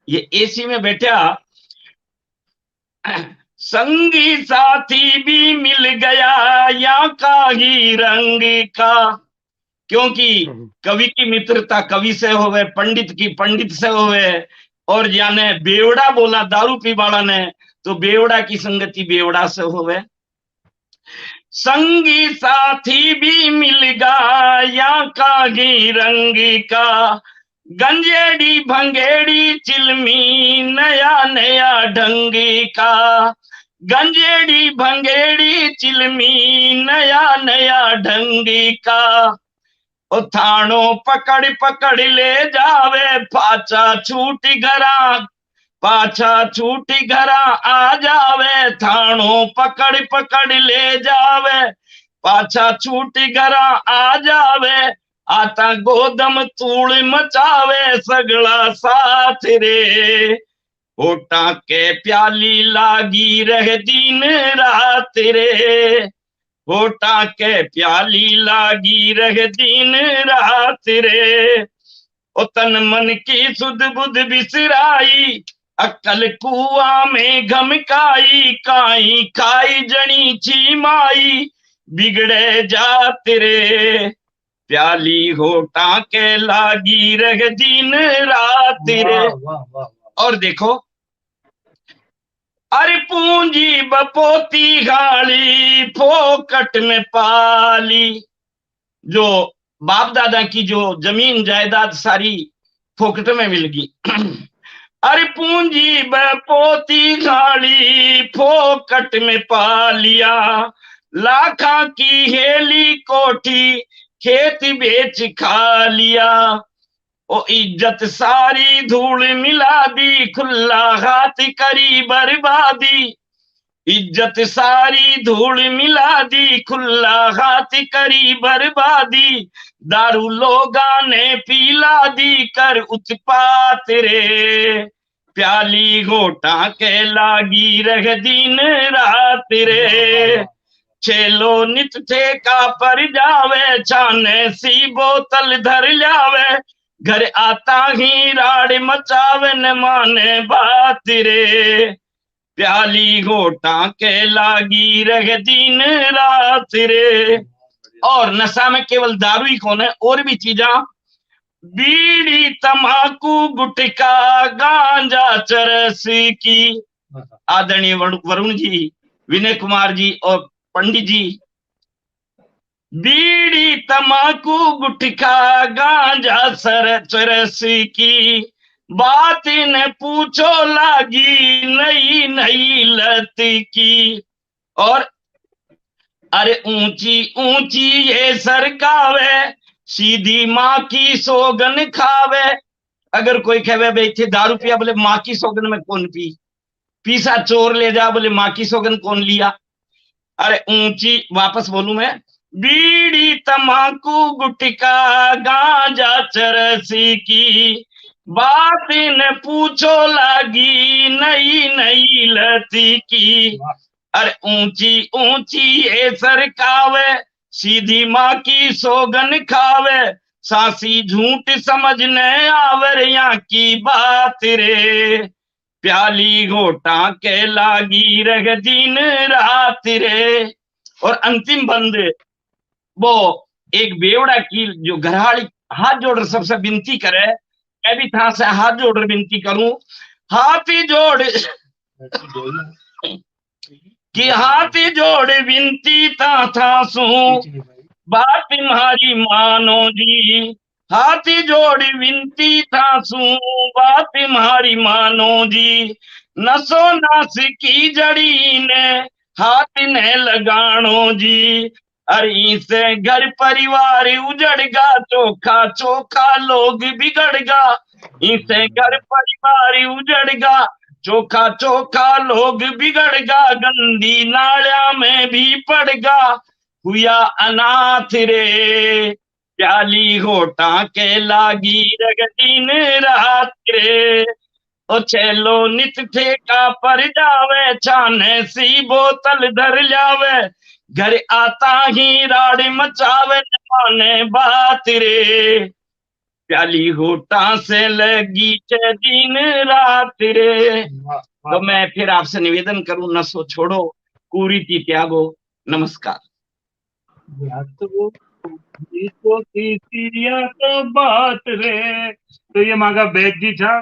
ये एसी में बैठा, संगी साथी भी मिल गया या का ही रंग का, क्योंकि कवि की मित्रता कवि से होवे, पंडित की पंडित से होवे, और जाने बेवड़ा बोला दारू पीवाड़ा ने, तो बेवड़ा की संगति बेवड़ा से होवे। संगी साथी भी मिल गया या का ही रंग का, गंजेड़ी भंगेड़ी चिलमी नया नया ढंग का, गंजेड़ी भंगेड़ी चिलमी नया नया ढंग का, ओ थानो पकड़ पकड़ ले जावे, पाचा छूटी घरा, पाछा छूटी घरा आ जावे, थानो पकड़ पकड़ ले जावे, पाछा छूटी घरा आ जावे, आता गोदम तूड़ मचावे, सगला साथ रे। होठा के प्याली लागी रह दिन रात रे, होठा के प्याली लागी रह दिन रात रे। ओ तन मन की सुध बुध बिसराई, अक्कल कुआ में घमकाई, काई खाई जनी छी माई, बिगड़े जात रे। प्याली होठा के लागी रह दिन रात रे। और देखो, अरे पूंजी बपोती गाली, फोकट में पाली, जो बाप दादा की जो जमीन जायदाद सारी फोकट में मिल गई। अरे पूंजी बपोती गाली, फोकट में पालिया, लाखा की हेली कोठी, खेत बेच खा लिया, ओ इज्जत सारी धूल मिला दी, खुला हाथ करी बर्बादी, इज्जत सारी धूल मिला दी, खुला हाथ करी बर्बादी, दारू लोगा ने पीला दी, कर उत्पात रे। प्याली होठा के लागी रह दिन रात रे। चलो नित ठेका पर जावे, छाने सी बोतल धर लावे, घर आता ही राड़ मचावे, न माने बात रे। प्याली होठा के लागी रह दिन रात रे। और नशा में केवल दारू ही कौन है, और भी चीजा, बीड़ी तम्बाकू गुटखा गांजा चरस की। आदरणीय वरुण जी, विनय कुमार जी और पंडित जी, बीड़ी तम्बाकू गुटखा गांजा चरस की, बात न पूछो लागी नई नई लत की। और अरे ऊंची ऊंची ये सरकावे, सीधी माँ की सोगन खावे। अगर कोई कहे भाई थे दारू पिया, बोले माँ की सोगन में कौन पी, पीसा चोर ले जा, बोले माँ की सोगन कौन लिया। अरे ऊंची, वापस बोलूं मैं, बीड़ी तम्बाकू गुटखा गांजा चरसी की, बात न पूछो लागी नई नई लती की। अरे ऊंची ऊंची ये सरकावे, सीधी माँ की सोगन खावे, सासी झूठ समझने आवर यहाँ की बात रे, प्याली घोटा के लागी रह दिन रात रे। और अंतिम बंद, वो एक बेवड़ा की जो घरवाली हाथ जोड़ सबसे विनती करे, मैं भी था से हाथ जोड़ विनती करूं, हाथ जोड़ कि हाथ जोड़ विनती था सू, बात तुम्हारी मानो जी, हाथ जोड़ विनती था सू, बात तुम्हारी मानो जी, नसो नास की जड़ी ने हाथ ने लगानो जी। अरे से घर परिवार उजड़गा, चोखा चोखा लोग बिगड़गा, इसे घर परिवार उजड़गा, चोखा चोखा लोग बिगड़गा, गंदी नालिया में भी पड़गा, हुआ अनाथ रे, प्याली घोटा के लागी रग दिन रात रे। और चलो नित ठेका पर जावे, छाने सी बोतल धर जावे, घर आता ही राड़ मचावे, माने बात रे, प्याली घोटा से लगी चे दिन रात रे। तो मैं फिर आपसे निवेदन करूं, नशो छोड़ो, कुरीति त्यागो। नमस्कार। तो बात रे, तो ये मांगा बैग जी था,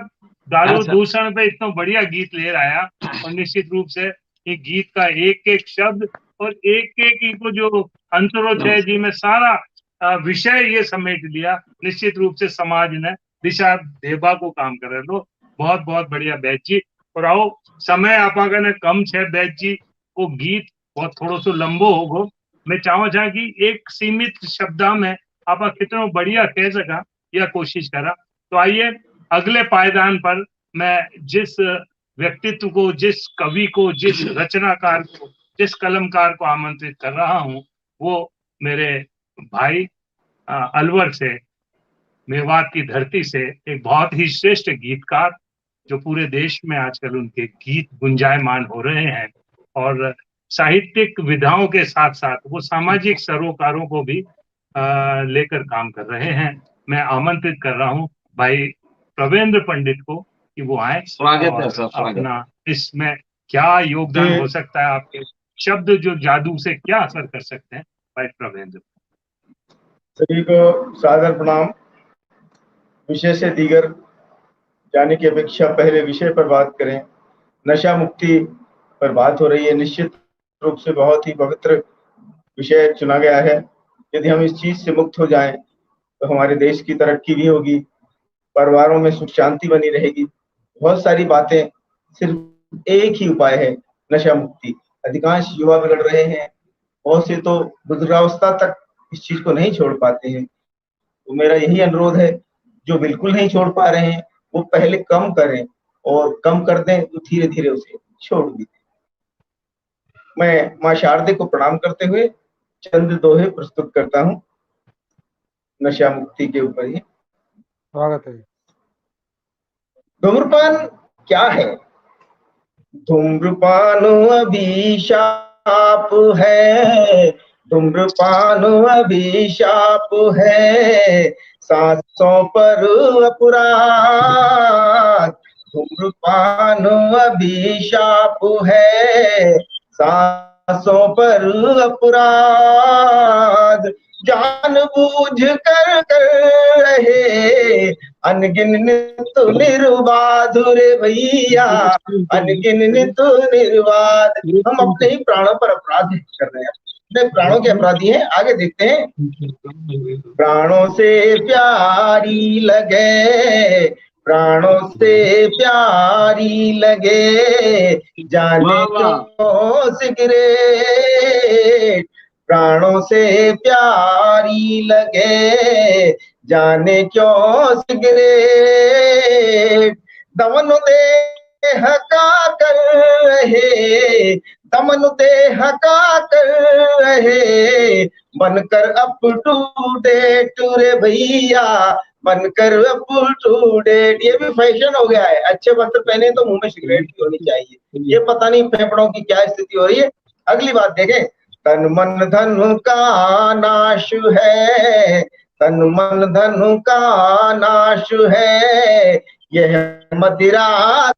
दारू दूषण पे इतना बढ़िया गीत ले आया, और निश्चित रूप से ये गीत का एक एक शब्द और एक एक को जो अंतरोच है जी में सारा विषय ये समेट लिया। निश्चित रूप से समाज ने दिशा देबा को काम करे लो। बहुत बहुत बढ़िया बैच जी। और आओ समय आपा ने कम छे बैच जी, वो गीत बहुत थोड़ो सो लंबो होगो। मैं चाहूँ छा कि एक सीमित शब्दा में आप कितना बढ़िया कह सका यह कोशिश करा। तो आइए अगले पायदान पर मैं जिस व्यक्तित्व को, जिस कवि को, जिस रचनाकार को, जिस कलमकार को आमंत्रित कर रहा हूँ, वो मेरे भाई अलवर से, मेवात की धरती से एक बहुत ही श्रेष्ठ गीतकार, जो पूरे देश में आजकल उनके गीत गुंजायमान हो रहे हैं, और साहित्यिक विधाओं के साथ साथ वो सामाजिक सरोकारों को भी लेकर काम कर रहे हैं। मैं आमंत्रित कर रहा हूँ भाई प्रवेंद्र पंडित को कि वो आए। स्वागत है सर, अपना इसमें क्या योगदान हो सकता है, आपके शब्द जो जादू से क्या असर कर सकते हैं, भाई प्रवेंद्र। सभी को सादर प्रणाम। विषय से दीगर जाने की अपेक्षा पहले विषय पर बात करें। नशा मुक्ति पर बात हो रही है। निश्चित रूप से बहुत ही पवित्र विषय चुना गया है। यदि हम इस चीज से मुक्त हो जाएं तो हमारे देश की तरक्की भी होगी, परिवारों में सुख शांति बनी रहेगी। बहुत सारी बातें, सिर्फ एक ही उपाय है, नशा मुक्ति। अधिकांश युवा बिगड़ रहे हैं, बहुत से तो वृद्धावस्था तक इस चीज को नहीं छोड़ पाते हैं। तो मेरा यही अनुरोध है, जो बिल्कुल नहीं छोड़ पा रहे हैं वो पहले कम करें, और कम कर दें तो धीरे धीरे उसे छोड़ भी दें। मैं माँ शारदे को प्रणाम करते हुए चंद दोहे प्रस्तुत करता हूँ नशा मुक्ति के ऊपर ही। स्वागत है। धूम्रपान क्या है? धूम्रपान अभिशाप है, धूम्रपान अभिशाप है, सांसों पर अपराध। धूम्रपान अभिशाप है, सांसों पर अपराध। जानबूझ कर रहे अनगिनत निर्बाध रे भैया, अनगिनत निर्बाध। हम अपने ही प्राणों पर अपराध कर रहे हैं, अपने प्राणों के अपराधी हैं। आगे देखते हैं, प्राणों से प्यारी लगे, प्राणों से प्यारी लगे, जाने क्यों सिगरेट, प्राणों से प्यारी लगे, जाने क्यों सिगरेट। दमन देह का कर रहे, दमन देह का कर रहे, बनकर अप टू डेट रे भैया, बनकर अप टू डेट। ये भी फैशन हो गया है, अच्छे वस्त्र पहने तो मुंह में सिगरेट भी होनी चाहिए। ये पता नहीं फेफड़ों की क्या स्थिति हो रही है। अगली बात देखें, तन मन धन का नाश है, तन मन धन का नाश है, यह मदिरा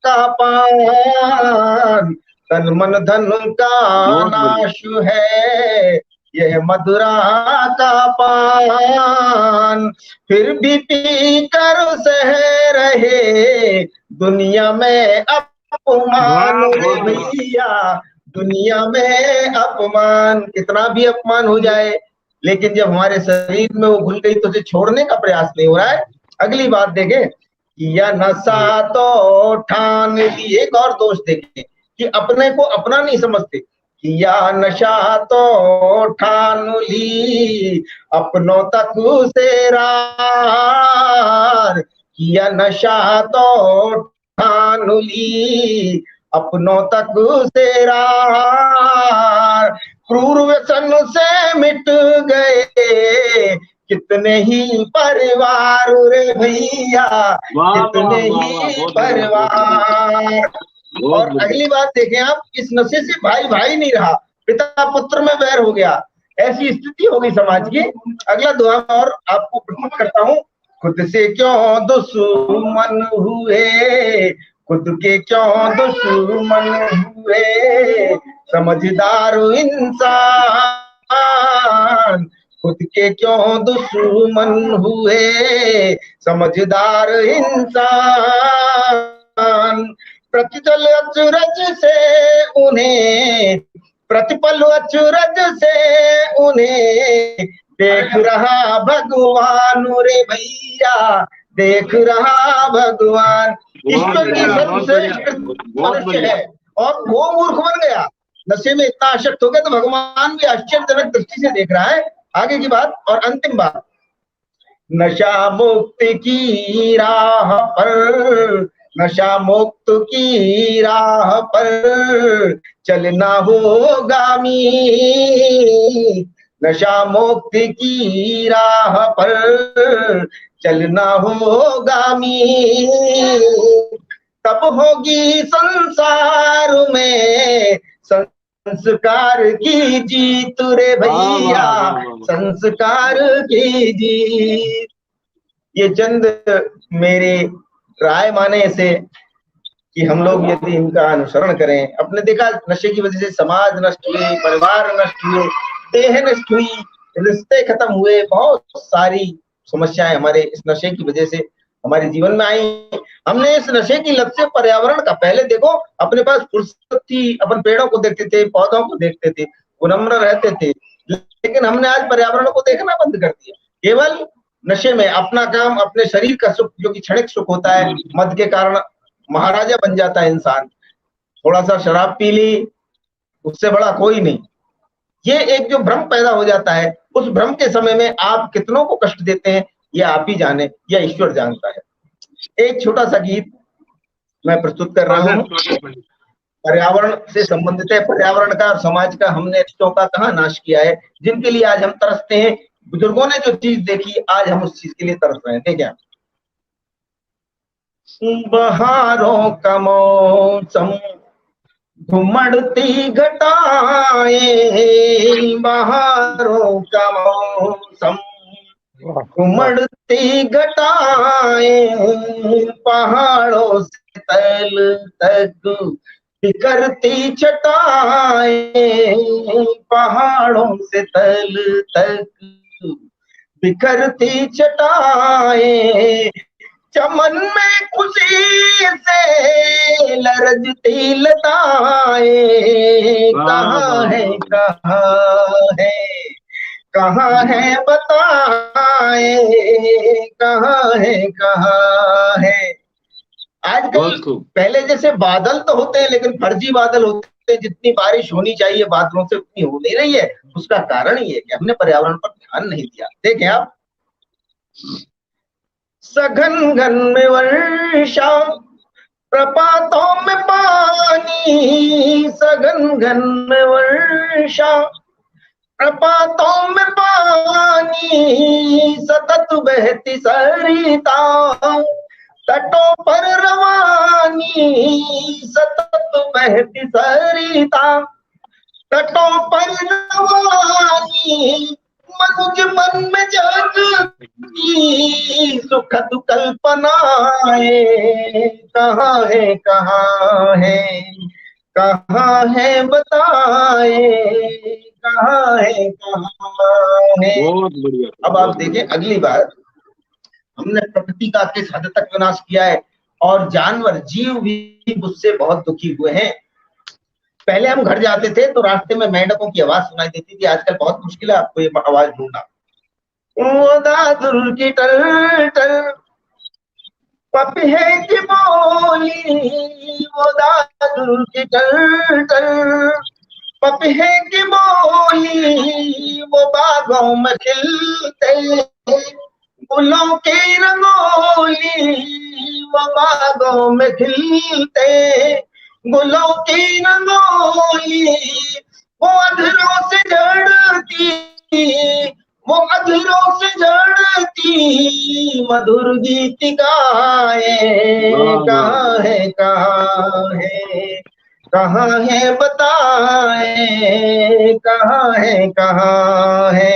का पान, तन मन धन का नाश है, यह मधुरा का पान। फिर भी पी कर सह रहे दुनिया में अपमान रे भैया, दुनिया में अपमान। कितना भी अपमान हो जाए, लेकिन जब हमारे शरीर में वो घुल गई तो उसे छोड़ने का प्रयास नहीं हो रहा है। अगली बात देखें, या नशा तो ठान ली। एक और दोष देखें कि अपने को अपना नहीं समझते, या नशा तो ठान ली अपनों तक से रार, या नशा तो ठान ली अपनों तक से रार। क्रूर व्यसन से मिट गए कितने ही परिवार रे भैया, कितने ही परिवार। और अगली बात देखें आप, इस नशे से भाई भाई नहीं रहा, पिता पुत्र में वैर हो गया, ऐसी स्थिति हो गई समाज की। अगला दुआ और आपको प्रस्तुत करता हूँ, खुद से क्यों दुश्मन हुए, खुद के क्यों दुश्मन हुए, समझदार इंसान, खुद के क्यों दुश्मन हुए, समझदार इंसान। प्रतिपल अचरज से उन्हें, प्रतिपल अचरज से उन्हें देख रहा भगवान रे भैया, देख रहा भगवान। ईश्वर की सर्वश्रेष्ठ मनुष्य है और वो मूर्ख बन गया, नशे में इतना आसक्त हो गया तो भगवान भी आश्चर्यजनक दृष्टि से देख रहा है। आगे की बात और अंतिम बात, नशा मुक्ति की राह पर, नशा मुक्त की राह पर चलना होगामी, नशा मुक्ति की राह पर चलना होगामी, तब होगी संसार में संस्कार की जीत रे भैया, संस्कार की जीत। ये चंद मेरे राय माने से कि हम लोग यदि इनका अनुसरण करें, अपने देखा नशे की वजह से समाज नष्ट हुए, परिवार नष्ट हुए, देह नष्ट हुई, रिश्ते खत्म हुए, बहुत सारी समस्याएं हमारे इस नशे की वजह से हमारे जीवन में आई। हमने इस नशे की लत से पर्यावरण का, पहले देखो अपने पास फुर्सत थी, अपन पेड़ों को देखते थे, पौधों को देखते थे, विनम्र रहते थे, लेकिन हमने आज पर्यावरण को देखना बंद कर दिया। केवल नशे में अपना काम, अपने शरीर का सुख जो कि क्षणिक सुख होता है, मद के कारण महाराजा बन जाता है इंसान। थोड़ा सा शराब पी ली, उससे बड़ा कोई नहीं। ये एक जो भ्रम पैदा हो जाता है, उस भ्रम के समय में आप कितनों को कष्ट देते हैं ये आप ही जाने, या ईश्वर जानता है। एक छोटा सा गीत मैं प्रस्तुत कर रहा हूँ, पर्यावरण से संबंधित है। पर्यावरण का और समाज का हमने रिश्तों का कहाँ नाश किया है, जिनके लिए आज हम तरसते हैं। बुजुर्गों ने जो चीज देखी, आज हम उस चीज के लिए तरस रहे हैं। क्या बहारों का मौसम, घुमड़ती घटाएं, बहारों का मौसम, घुमड़ती घटाएं, पहाड़ों से तल तक बिखरती छटाएं, पहाड़ों से तल तक बिखरती चटाएं, चमन में खुशी से लरजती लताएं, कहाँ है कहाँ है बताए, कहाँ है। आजकल पहले जैसे बादल तो होते हैं लेकिन फर्जी बादल होते हैं। जितनी बारिश होनी चाहिए बादलों से उतनी हो नहीं रही है। उसका कारण ये है कि हमने पर्यावरण पर ध्यान नहीं दिया। देखें आप, सघन घन में वर्षा, प्रपातों में पानी, सघन घन में वर्षा, प्रपातों में पानी, सतत बहती सरिता, तटों पर रवानी, सतत बहती सरिता, तटों पर रवानी, मनुज मन में जगती सुखद कल्पनाएं, कहाँ है बताए, कहाँ है। बहुत बढ़िया। अब आप देखें, अगली बार हमने प्रकृति का किस हद तक विनाश किया है और जानवर जीव भी मुझसे बहुत दुखी हुए हैं। पहले हम घर जाते थे तो रास्ते में मेंढकों की आवाज सुनाई देती थी। आजकल बहुत मुश्किल है आपको ये आवाज ढूंढना। वो दादुर की टर टर पपिहे की बोली, वो दादुर की टर टर पपिहे की बोली, वो बागों में खिलते गुलों की रंगोली, वो बागों में खिलते गुलों की रंगोली, वो अधरों से जड़ती, वो अधरों से जड़ती मधुर गीतिकाएं, कहाँ है बताए, कहाँ है।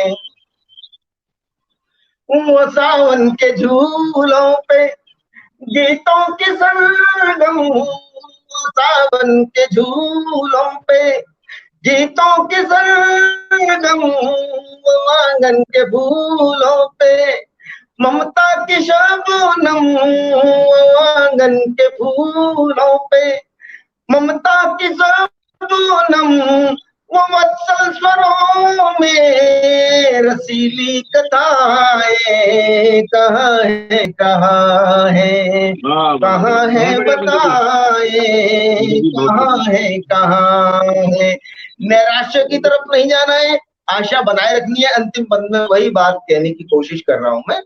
वो सावन के झूलों पे गीतों की सरगम, सावन के झूलों पे गीतों की सरगम, वो आंगन के फूलों पे ममता की शबनम, वो आंगन के फूलों पे ममता की शबनम, वो वत्सल स्वरों में रसीली कथाएं, कहाँ है बताए, कहाँ है। नैराश्य की तरफ नहीं जाना है, आशा बनाए रखनी है। अंतिम पद में वही बात कहने की कोशिश कर रहा हूं मैं।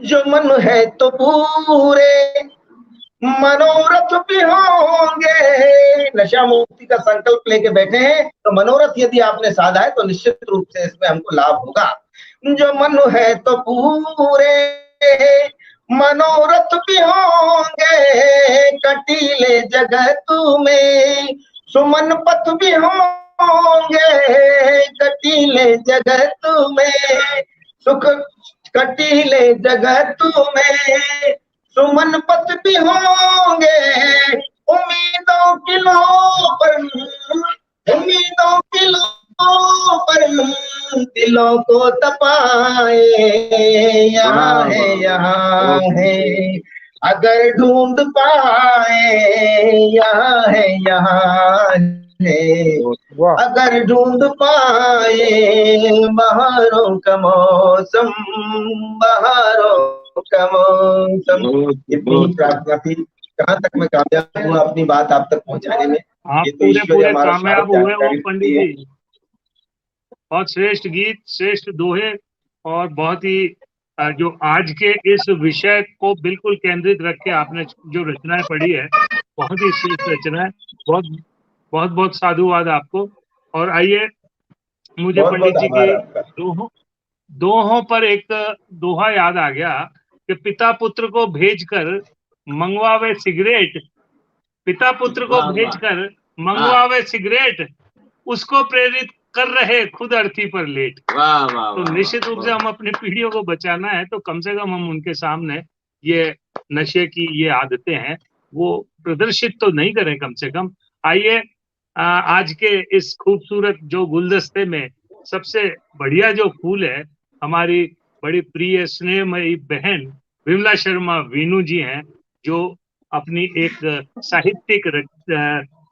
जो मन है तो पूरे मनोरथ भी होंगे। नशा मुक्ति का संकल्प लेके बैठे हैं तो मनोरथ यदि आपने साधा है तो निश्चित रूप से इसमें हमको लाभ होगा। जो मन है तो पूरे मनोरथ भी होंगे, कटीले जगत में सुमन पथ भी होंगे, कटीले जगत में सुख, कटीले जगत में सुमन पथ भी होंगे। उम्मीदों की लो पर, उम्मीदों की लो पर दिलों को तपाए, यहाँ है अगर ढूंढ पाए, यहाँ है अगर ढूंढ पाए। बहारों का मौसम, बहारों का मौसम। इतनी प्रार्थना थी। कहाँ तक मैं कामयाब हुआ अपनी बात आप तक पहुंचाने में? आप पूरे कामयाब हुए हो पंडित जी। बहुत श्रेष्ठ गीत, श्रेष्ठ दोहे और बहुत ही जो आज के इस विषय को बिल्कुल केंद्रित रख के आपने जो रचनाएं पढ़ी है, बहुत ही श्रेष्ठ रचना है। बहुत बहुत साधुवाद आपको। और आइए, मुझे पंडित जी की दोहों पर एक दोहा याद आ गया कि पिता पुत्र को भेजकर मंगवावे सिगरेट, पिता पुत्र को भेजकर मंगवावे सिगरेट, उसको प्रेरित कर रहे खुद अर्थी पर लेट। तो निश्चित रूप से हम अपनी पीढ़ियों को बचाना है तो कम से कम हम उनके सामने ये नशे की ये आदतें हैं वो प्रदर्शित तो नहीं करें। कम से कम आइए आज के इस खूबसूरत जो गुलदस्ते में सबसे बढ़िया जो फूल है, हमारी बड़ी प्रिय स्नेहमयी बहन विमला शर्मा वीनू जी हैं, जो अपनी एक साहित्यिक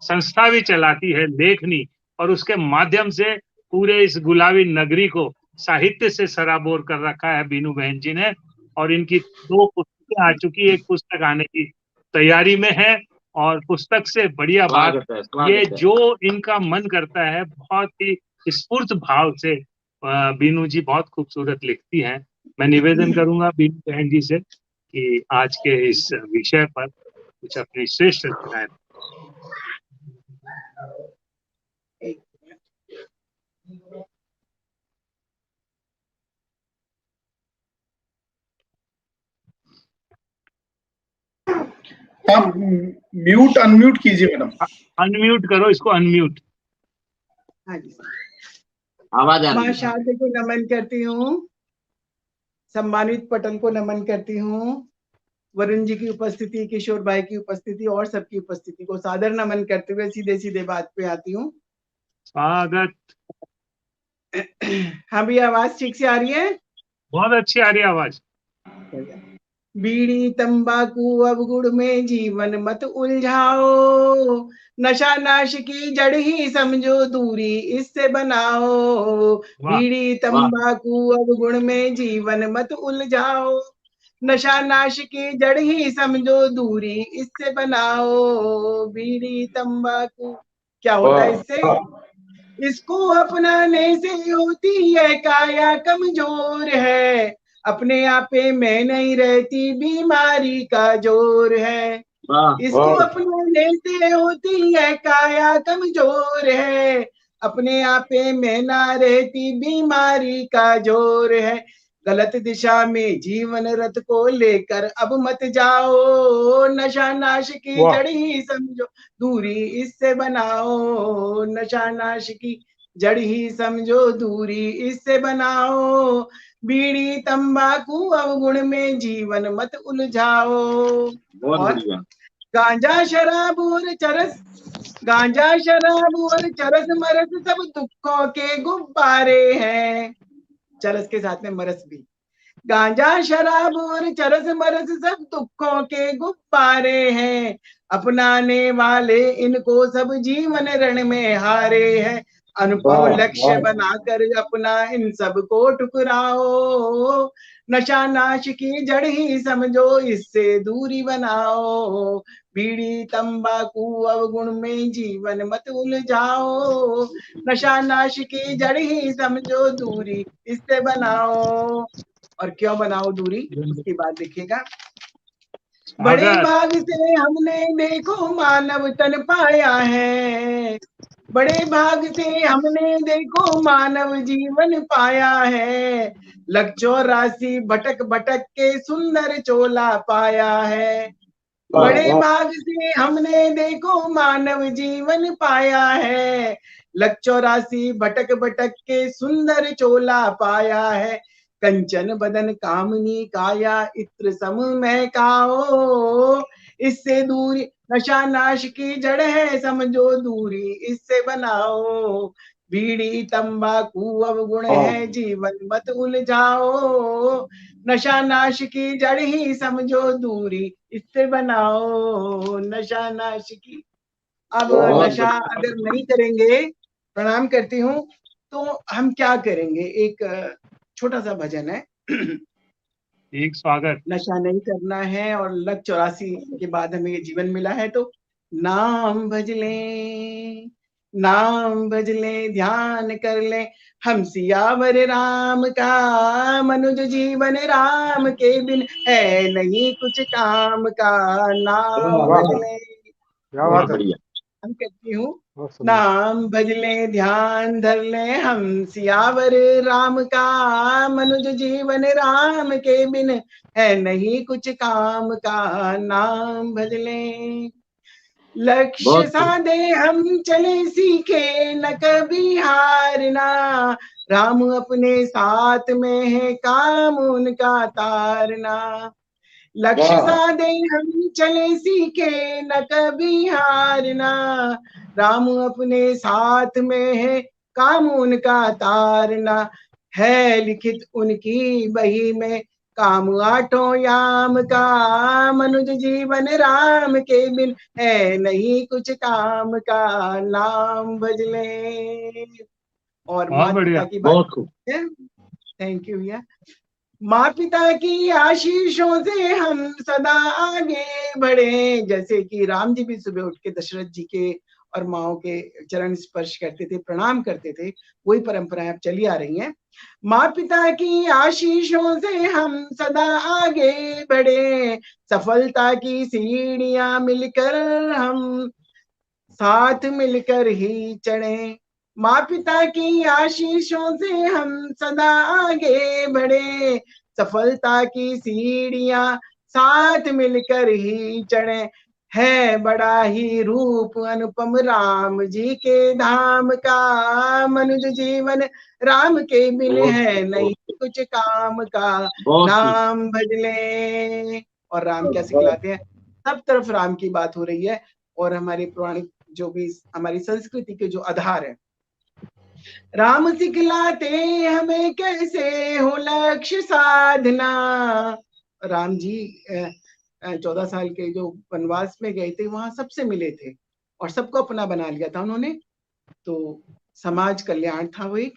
संस्था भी चलाती है, लेखनी, और उसके माध्यम से पूरे इस गुलाबी नगरी को साहित्य से सराबोर कर रखा है बीनू बहन जी ने। और इनकी 2 पुस्तकें आ चुकी, एक पुस्तक आने की तैयारी में है। और पुस्तक से बढ़िया बात ये, जो इनका मन करता है, बहुत ही स्फूर्त भाव से बीनू जी बहुत खूबसूरत लिखती हैं। मैं निवेदन करूंगा बीनू बहन जी से कि आज के इस विषय पर कुछ अपनी श्रेष्ठ रचनाएं। आप म्यूट अनम्यूट कीजिए मैडम। अनम्यूट करो इसको, अनम्यूट। हाँ जी, आवाज आ माँ रही है। शारदे को नमन करती हूँ, सम्मानित पटल को नमन करती हूँ, वरुण जी की उपस्थिति, किशोर भाई की उपस्थिति और सबकी उपस्थिति को सादर नमन करते हुए सीधे सीधे बात पे आती हूँ। स्वागत। हाँ भैया, आवाज ठीक से आ रही है? बहुत अच्छी आ रही है आवाज। बीड़ी तंबाकू अवगुण में जीवन मत उलझाओ, नशा नाश की जड़ ही समझो, दूरी इससे बनाओ। बीड़ी तंबाकू अवगुण में जीवन मत उलझाओ, नशा नाश की जड़ ही समझो, दूरी इससे बनाओ। बीड़ी तंबाकू क्या होता है इससे? इसको अपनाने से होती है काया कमजोर है, अपने आपे में नहीं रहती बीमारी का जोर है। इसको अपनाने से होती है काया कमजोर है, अपने आपे में ना रहती बीमारी का जोर है। गलत दिशा में जीवन रथ को लेकर अब मत जाओ, नशा नाश की जड़ ही समझो, दूरी इससे बनाओ। नशा नाश की जड़ ही समझो, दूरी इससे बनाओ। बीड़ी तंबाकू अवगुण में जीवन मत उलझाओ। और गांजा शराब और चरस, गांजा शराब और चरस मरस सब दुखों के गुब्बारे हैं। चरस के साथ में मरस भी। गांजा शराब और चरस मरस सब दुखों के गुब्बारे हैं, अपनाने वाले इनको सब जीवन रण में हारे हैं। अनुपम लक्ष्य बनाकर अपना इन सब को ठुकराओ, नशा नाश की जड़ ही समझो, इससे दूरी बनाओ। बीड़ी तंबाकू अवगुण में जीवन मत उलझाओ, नशा नाश की जड़ ही समझो, दूरी इससे बनाओ। और क्यों बनाओ दूरी, उसकी बात देखिएगा। बड़े भाग से हमने देखो मानव तन पाया है, बड़े भाग से हमने देखो मानव जीवन पाया है। लग 84 भटक भटक के सुंदर चोला पाया है। बड़े भाग से हमने देखो मानव जीवन पाया है, लग 84 भटक भटक के सुंदर चोला पाया है। कंचन बदन कामनी काया इत्र सम महकाओ, इससे दूरी नशा नाश की जड़ है समझो, दूरी इससे बनाओ। बीड़ी तंबाकू अवगुण है जीवन मत उलझाओ, नशा नाश की जड़ ही समझो, दूरी इससे बनाओ। नशा नाश की, अब नशा अगर नहीं करेंगे, प्रणाम करती हूँ, तो हम क्या करेंगे? एक छोटा सा भजन है। एक स्वागत। नशा नहीं करना है और लग 84 के बाद हमें ये जीवन मिला है, तो नाम भज ले, नाम भज ले, ध्यान कर ले, हम सियावर राम का, मनुज जीवन राम के बिन है नहीं कुछ काम का। नाम भज ले, हम कहती हूँ, नाम भज ले, ध्यान धर ले, हम सियावर राम का, मनुज जीवन राम के बिन है नहीं कुछ काम का। नाम भज ले, लक्ष्य साधे हम चले सीखे न कभी हारना, राम अपने साथ में है काम उनका तारना। लक्ष्य साधे हम चले सीखे न कभी हारना, राम अपने साथ में है काम उनका तारना, है लिखित उनकी बही में काम आठों याम का, मनुज जीवन राम के बिन है नहीं कुछ काम का, नाम भज ले। और बहुत माता बढ़िया, पिता की बहुत बात खूब। है, थैंक यू भैया। माँ पिता की आशीषों से हम सदा आगे बढ़े, जैसे कि राम जी भी सुबह उठ के दशरथ जी के और माओ के चरण स्पर्श करते थे, प्रणाम करते थे, वही परंपराएं अब चली आ रही हैं। माँ पिता की आशीषों से हम सदा आगे बढ़े, सफलता की सीढ़ियां मिलकर हम साथ मिलकर ही चढ़े, माँ पिता की आशीषों से हम सदा आगे बढ़े, सफलता की सीढ़ियां साथ मिलकर ही चढ़े, है बड़ा ही रूप अनुपम राम जी के धाम का, मनुज जीवन राम के बिन है नहीं कुछ काम का, नाम भज ले। और राम क्या सिखलाते हैं, सब तरफ राम की बात हो रही है। और हमारे पौराणिक जो भी हमारी संस्कृति के जो आधार है, राम सिखलाते हमें कैसे हो लक्ष्य साधना। राम जी 14 साल के जो वनवास में गए थे, वहां सबसे मिले थे और सबको अपना बना लिया था उन्होंने, तो समाज कल्याण था वो एक।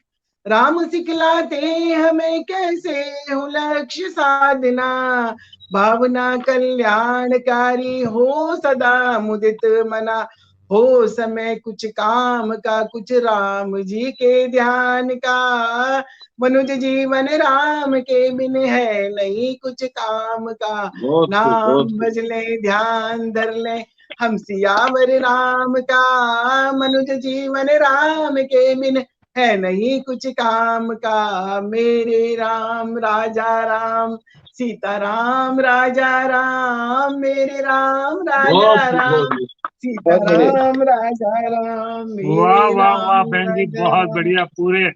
राम सिखलाते हमें कैसे हो लक्ष्य साधना, भावना कल्याणकारी हो सदा मुदित मना, हो समय कुछ काम का कुछ राम जी के ध्यान का, मनुज जीवन राम के बिन है नहीं कुछ काम का, नाम भज ले ध्यान धर ले हम सियावर राम का, मनुज जीवन राम के बिन है नहीं कुछ काम का, मेरे राम राजा राम सीता राम राजा राम, मेरे राम राजा राम सीता राम राजा राम, वाह मेरे वाह वाह राम बहन जी, राजा बहुत राम। बढ़िया। पूरे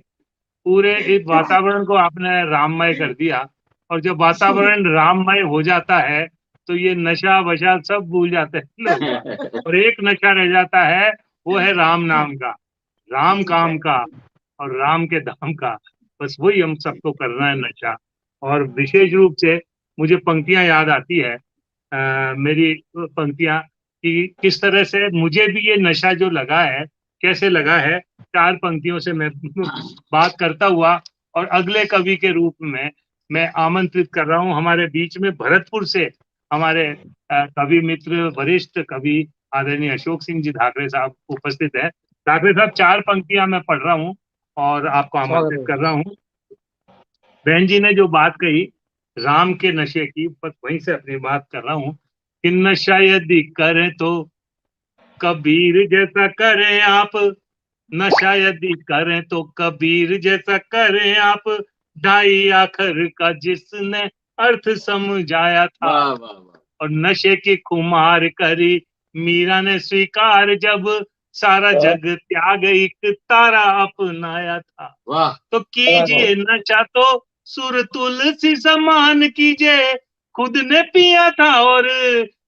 पूरे इस वातावरण को आपने राममय कर दिया, और जब वातावरण राममय हो जाता है तो ये नशा वशा सब भूल जाते हैं लोग, और एक नशा रह जाता है, वो है राम नाम का, राम काम का और राम के धाम का। बस वही हम सबको करना है, नशा। और विशेष रूप से मुझे पंक्तियां याद आती है, मेरी पंक्तियां, कि किस तरह से मुझे भी ये नशा जो लगा है, कैसे लगा है। 4 पंक्तियों से मैं बात करता हुआ, और अगले कवि के रूप में मैं आमंत्रित कर रहा हूं हमारे बीच में भरतपुर से हमारे कवि मित्र, वरिष्ठ कवि आदरणीय अशोक सिंह जी धाकरे साहब उपस्थित है। धाकरे साहब, 4 पंक्तियां मैं पढ़ रहा हूं और आपको आमंत्रित कर रहा हूं। बहन जी ने जो बात कही राम के नशे की, बस वहीं से अपनी बात कर रहा हूं कि नशा यदि करें तो कबीर जैसा करें आप, नशा यदि करें तो कबीर जैसा करें आप, ढाई आखर का जिसने अर्थ समझाया था। और नशे की खुमार करी मीरा ने स्वीकार जब, सारा जग त्याग एक तारा अपनाया था। तो कीजिए नशा तो सुर तुलसी समान कीजिए, खुद ने पिया था और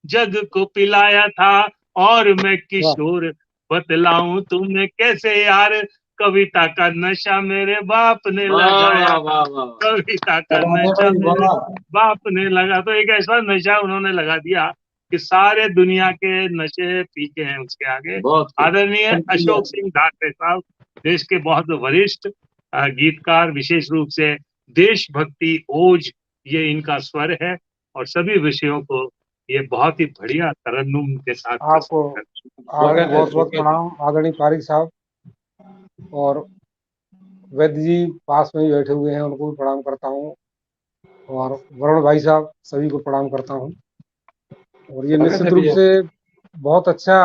जग को पिलाया था। और मैं किशोर बतलाऊं तुम्हें कैसे यार, कविता का नशा मेरे बाप ने लगाया, कविता का नशा मेरे बाप ने लगा। तो एक ऐसा नशा उन्होंने लगा दिया कि सारे दुनिया के नशे पीछे हैं उसके आगे। आदरणीय अशोक सिंह धाकरे साहब, देश के बहुत वरिष्ठ गीतकार, विशेष रूप से देशभक्ति ओज ये इनका स्वर है, और सभी विषयों को ये बहुत ही बढ़िया तरन्नुम के साथ आपको बहुत बहुत प्रणाम आदरणीय पारिक साहब, और वैद्य जी पास में ही बैठे हुए हैं, उनको भी प्रणाम करता हूँ, और वरुण भाई साहब सभी को प्रणाम करता हूँ। और ये निश्चित रूप से बहुत अच्छा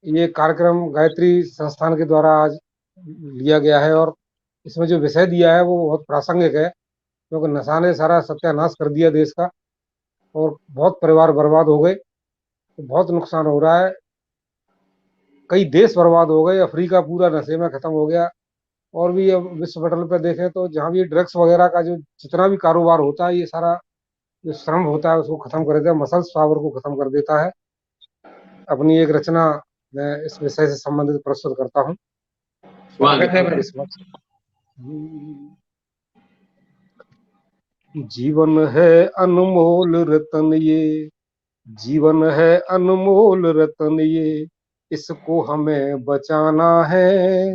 ये कार्यक्रम गायत्री संस्थान के द्वारा आज लिया गया है, और इसमें जो विषय दिया है वो बहुत प्रासंगिक है, क्योंकि नशा ने सारा सत्यानाश कर दिया देश का, और बहुत परिवार बर्बाद हो गए, तो बहुत नुकसान हो रहा है। कई देश बर्बाद हो गए, अफ्रीका पूरा नशे में खत्म हो गया। और भी अब विश्व पटल पर देखें तो जहाँ भी ड्रग्स वगैरह का जो जितना भी कारोबार होता है, ये सारा जो श्रम होता है उसको खत्म कर देता है, मसल्स पावर को खत्म कर देता है। अपनी एक रचना मैं इस विषय से संबंधित प्रस्तुत करता हूँ। स्वागत है भाई। जीवन है अनमोल रतन ये, जीवन है अनमोल रतन ये, इसको हमें बचाना है।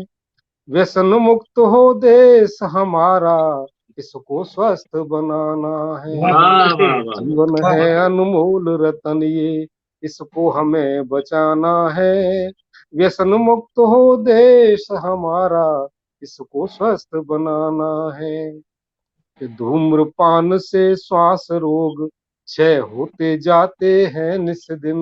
व्यसन मुक्त हो देश हमारा, इसको स्वस्थ बनाना है। जीवन है अनमोल रतन ये, इसको हमें बचाना है। व्यसन मुक्त हो देश हमारा, इसको स्वस्थ बनाना है। कि धूम्रपान से श्वास रोग क्षय होते जाते हैं निस दिन।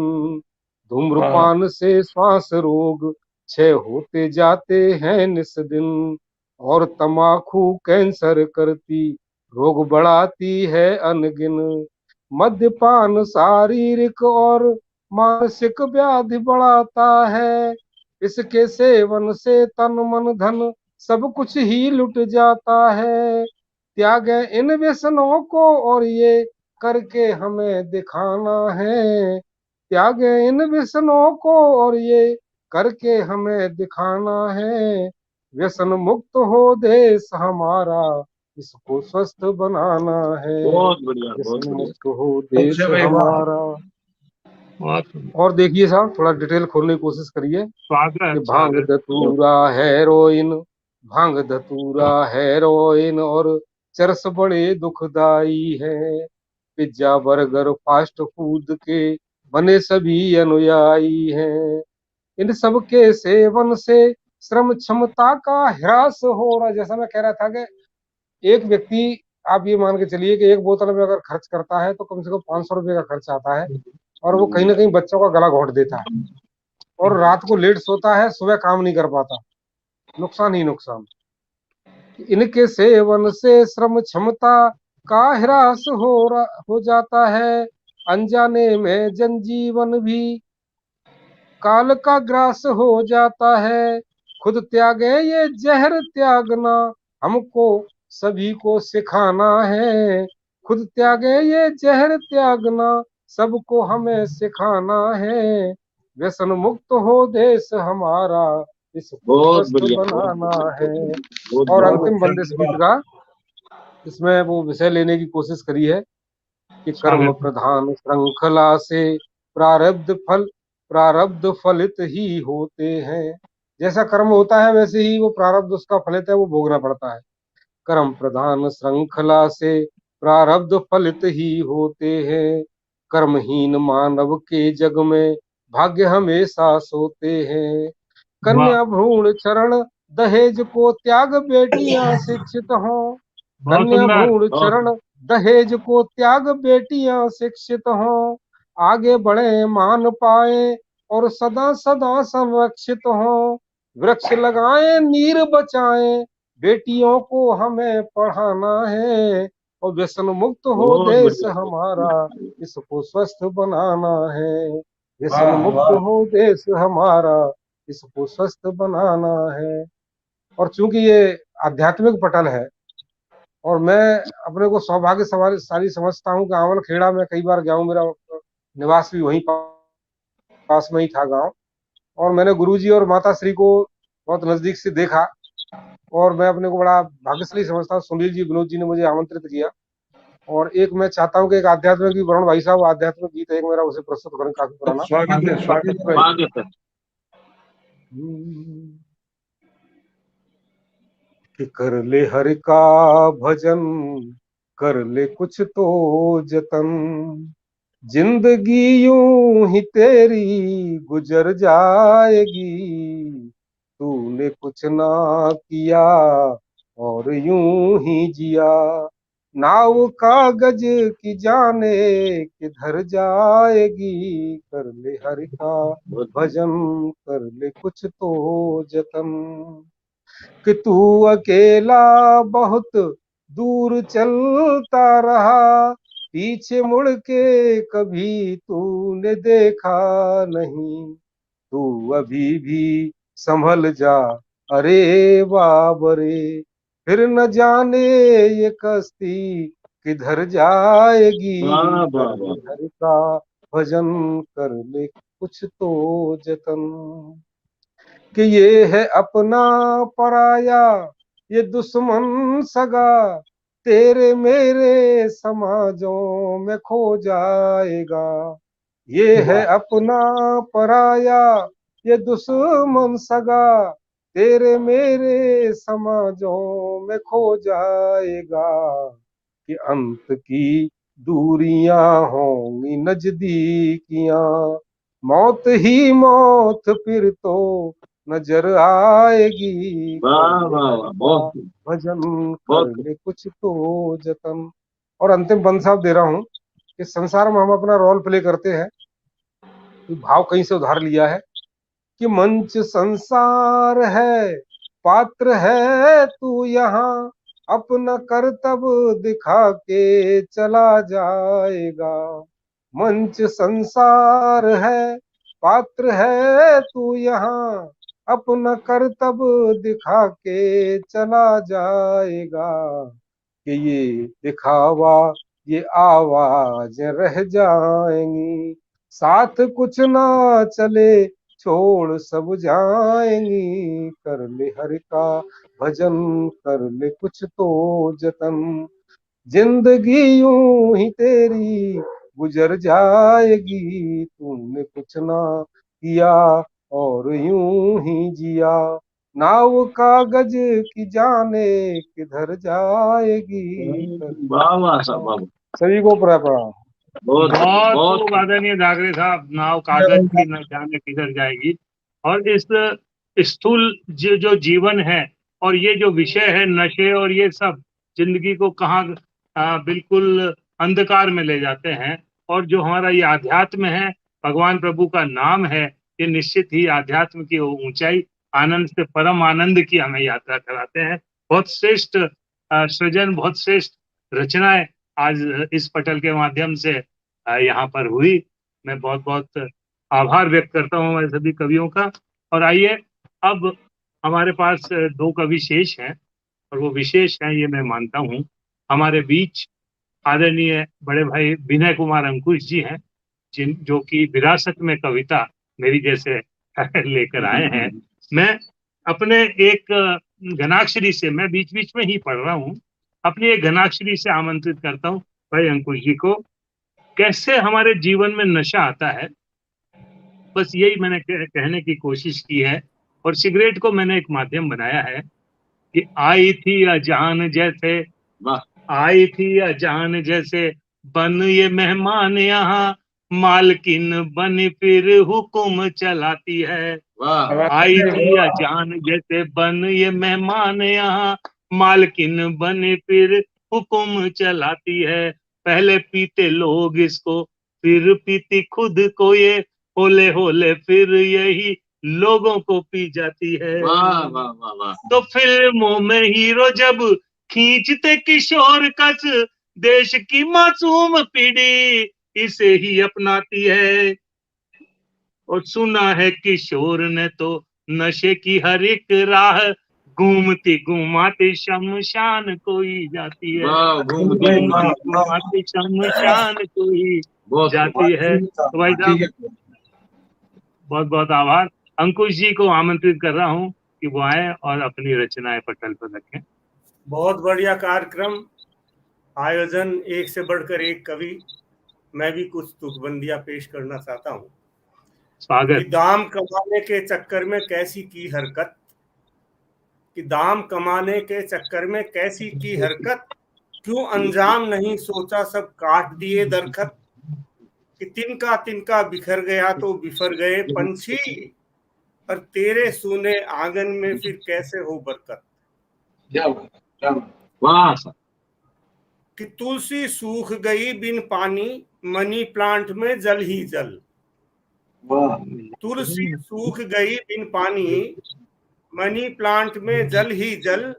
धूम्रपान से श्वास रोग क्षय होते जाते हैं निस दिन। और तमाकू कैंसर करती रोग बढ़ाती है अनगिन। मद्यपान शारीरिक और मानसिक व्याधि बढ़ाता है। इसके सेवन से तन मन धन सब कुछ ही लुट जाता है। त्यागे इन व्यसनों को और ये करके हमें दिखाना है। त्यागे इन व्यसनों को और ये करके हमें दिखाना है। व्यसन मुक्त हो देश हमारा, इसको स्वस्थ बनाना है। बहुत बढ़िया, बहुत व्यसन बढ़िया। मुक्त हो देश हमारा। और देखिए साहब, थोड़ा डिटेल खोलने की कोशिश करिए कि भांग धतूरा हेरोइन, भांग धतूरा हेरोइन और चरस बड़े दुखदाई है। पिज्जा बर्गर फास्ट फूड के बने सभी अनुयायी हैं। इन सब के सेवन से श्रम क्षमता का ह्रास हो रहा। जैसा मैं कह रहा था कि एक व्यक्ति, आप ये मान के चलिए कि एक बोतल में अगर खर्च करता है तो कम से कम 500 रुपए का खर्च आता है, और वो कहीं ना कहीं बच्चों का गला घोंट देता है, और रात को लेट सोता है, सुबह काम नहीं कर पाता। नुकसान ही नुकसान। इनके सेवन से श्रम क्षमता का ह्रास हो जाता है। अनजाने में जनजीवन भी काल का ग्रास हो जाता है। खुद त्यागे ये जहर त्यागना, हमको सभी को सिखाना है। खुद त्यागे ये जहर त्यागना, सबको हमें सिखाना है। व्यसन मुक्त हो देश हमारा, इसको स्वस्थ बनाना है। और अंतिम बंदिश गीत का इसमें वो विषय लेने की कोशिश करी है कि कर्म प्रधान श्रृंखला से प्रारब्ध फलित ही होते हैं। जैसा कर्म होता है वैसे ही वो प्रारब्ध उसका फलित है, वो भोगना पड़ता है। कर्म प्रधान श्रृंखला से प्रारब्ध फलित ही होते हैं। कर्महीन मानव के जग में भाग्य हमेशा सोते हैं। कन्या भ्रूण चरण दहेज को त्याग बेटियां शिक्षित हों। कन्या भ्रूण चरण दहेज को त्याग बेटियां शिक्षित हों। आगे बढ़े मान पाए और सदा सदा संरक्षित हों। वृक्ष लगाएं नीर बचाएं, बेटियों को हमें पढ़ाना है। और व्यसन मुक्त हो देश हमारा, इसको स्वस्थ बनाना है। व्यसन मुक्त हो देश हमारा, इसको स्वस्थ बनाना है। और चूंकि ये आध्यात्मिक पटल है, और मैं अपने को सौभाग्यशाली समझता हूँ कि आंवल खेड़ा में कई बार गया हूँ। मेरा निवास भी वहीं पास में ही था गांव, और मैंने गुरुजी और माता श्री को बहुत नजदीक से देखा, और मैं अपने को बड़ा भाग्यशाली समझता हूँ। सुनील जी, विनोद जी ने मुझे आमंत्रित किया, और एक मैं चाहता हूँ कि एक आध्यात्मिक गीत, वरुण भाई साहब आध्यात्मिक गीत एक मेरा उसे प्रस्तुत करें, काफी पुराना। स्वागत है। कि कर ले हरि का भजन, कर ले कुछ तो जतन। जिंदगी यूं ही तेरी गुजर जाएगी, तूने कुछ ना किया और यूं ही जिया। नाव कागज की जाने किधर जाएगी। कर ले हरि का भजन, कर ले कुछ तो जतन। कि तू अकेला बहुत दूर चलता रहा, पीछे मुड़ के कभी तूने देखा नहीं। तू अभी भी संभल जा, अरे बाबरे, फिर न जाने ये कश्ती किधर जाएगी। कर ले हरि का भजन, कर ले कुछ तो जतन। कि ये है अपना पराया, ये दुश्मन सगा, तेरे मेरे समाजों में खो जाएगा। ये है अपना पराया, ये दुश्मन सगा, तेरे मेरे समाजों में खो जाएगा। कि अंत की दूरियां होंगी नजदीकियां, मौत ही मौत फिर तो नजर आएगी। वाह वाह वाह, बहुत भजन कर ले कुछ तो जतन। और अंतिम बंद साहब दे रहा हूँ कि संसार में हम अपना रोल प्ले करते हैं, तो भाव कहीं से उधार लिया है कि मंच संसार है, पात्र है तू यहाँ, अपना कर्तव्य दिखा के चला जाएगा। मंच संसार है, पात्र है तू यहाँ, अपना कर्तव्य दिखा के चला जाएगा। कि ये दिखावा, ये आवाज रह जाएंगी, साथ कुछ ना चले छोड़ सब जाएंगी। कर ले हरि का भजन, कर ले कुछ तो जतन, जिंदगी यूं ही तेरी गुजर जाएगी। तूने कुछ ना किया और यूं ही जिया, नाव कागज की जाने किधर जाएगी। वाह वाह साहब, वाह। सभी को प्रणाम। बहुत बहुत आदरणीय दागरे साहब, नाव कागज की न जाने किधर जाएगी। और इस स्थूल जो जीवन है और ये जो विषय है नशे और ये सब जिंदगी को कहाँ बिल्कुल अंधकार में ले जाते हैं। और जो हमारा ये आध्यात्म है, भगवान प्रभु का नाम है, ये निश्चित ही आध्यात्म की ऊंचाई, आनंद से परम आनंद की हमें यात्रा कराते हैं। बहुत श्रेष्ठ सृजन, बहुत श्रेष्ठ रचनाएं आज इस पटल के माध्यम से यहाँ पर हुई। मैं बहुत बहुत आभार व्यक्त करता हूँ हमारे सभी कवियों का। और आइए, अब हमारे पास दो कवि शेष हैं और वो विशेष हैं, ये मैं मानता हूँ। हमारे बीच आदरणीय बड़े भाई विनय कुमार अंकुश जी हैं, जो कि विरासत में कविता मेरी जैसे लेकर आए हैं। मैं अपने एक घनाक्षरी से, मैं बीच बीच में ही पढ़ रहा हूँ, अपनी एक घनाक्षरी से आमंत्रित करता हूँ भाई अंकुश जी को। कैसे हमारे जीवन में नशा आता है, बस यही मैंने कहने की कोशिश की है। और सिगरेट को मैंने एक माध्यम बनाया है कि आई थी अजान जैसे, आई थी अजान जैसे, बन ये मेहमान यहाँ, मालकिन बन फिर हुक्म चलाती है। आई थी अजान जैसे, बन ये मेहमान यहाँ, मालकिन बन फिर हुक्म चलाती है। पहले पीते लोग इसको, फिर पीती खुद को ये, होले होले फिर यही लोगों को पी जाती है। वाह वाह वाह वाह। तो फिल्मों में हीरो जब खींचते किशोर कस, देश की मासूम पीढ़ी इसे ही अपनाती है। और सुना है किशोर ने तो नशे की हर एक राह, घूमती घुमाती शमशान कोई जाती है। घूमती घुमाती शमशान कोई जाती है। तो भाई साहब, बहुत बहुत आभार। अंकुश जी को आमंत्रित कर रहा हूँ कि वो आए और अपनी रचनाएं पटल पर रखें। बहुत बढ़िया कार्यक्रम आयोजन, एक से बढ़कर एक कवि। मैं भी कुछ तुकबंदियां पेश करना चाहता हूँ। स्वागत। कि दाम कमाने के चक्कर में कैसी की हरकत, कि दाम कमाने के चक्कर में कैसी की हरकत, क्यों अंजाम नहीं सोचा सब काट दिए दरखत। कि तिनका तिनका बिखर गया तो बिफर गए पंछी, और तेरे सूने आंगन में फिर कैसे हो बरकत। वाह। कि तुलसी सूख गई बिन पानी, मनी प्लांट में जल ही जल। तुलसी सूख गई बिन पानी, मनी प्लांट में जल ही जल।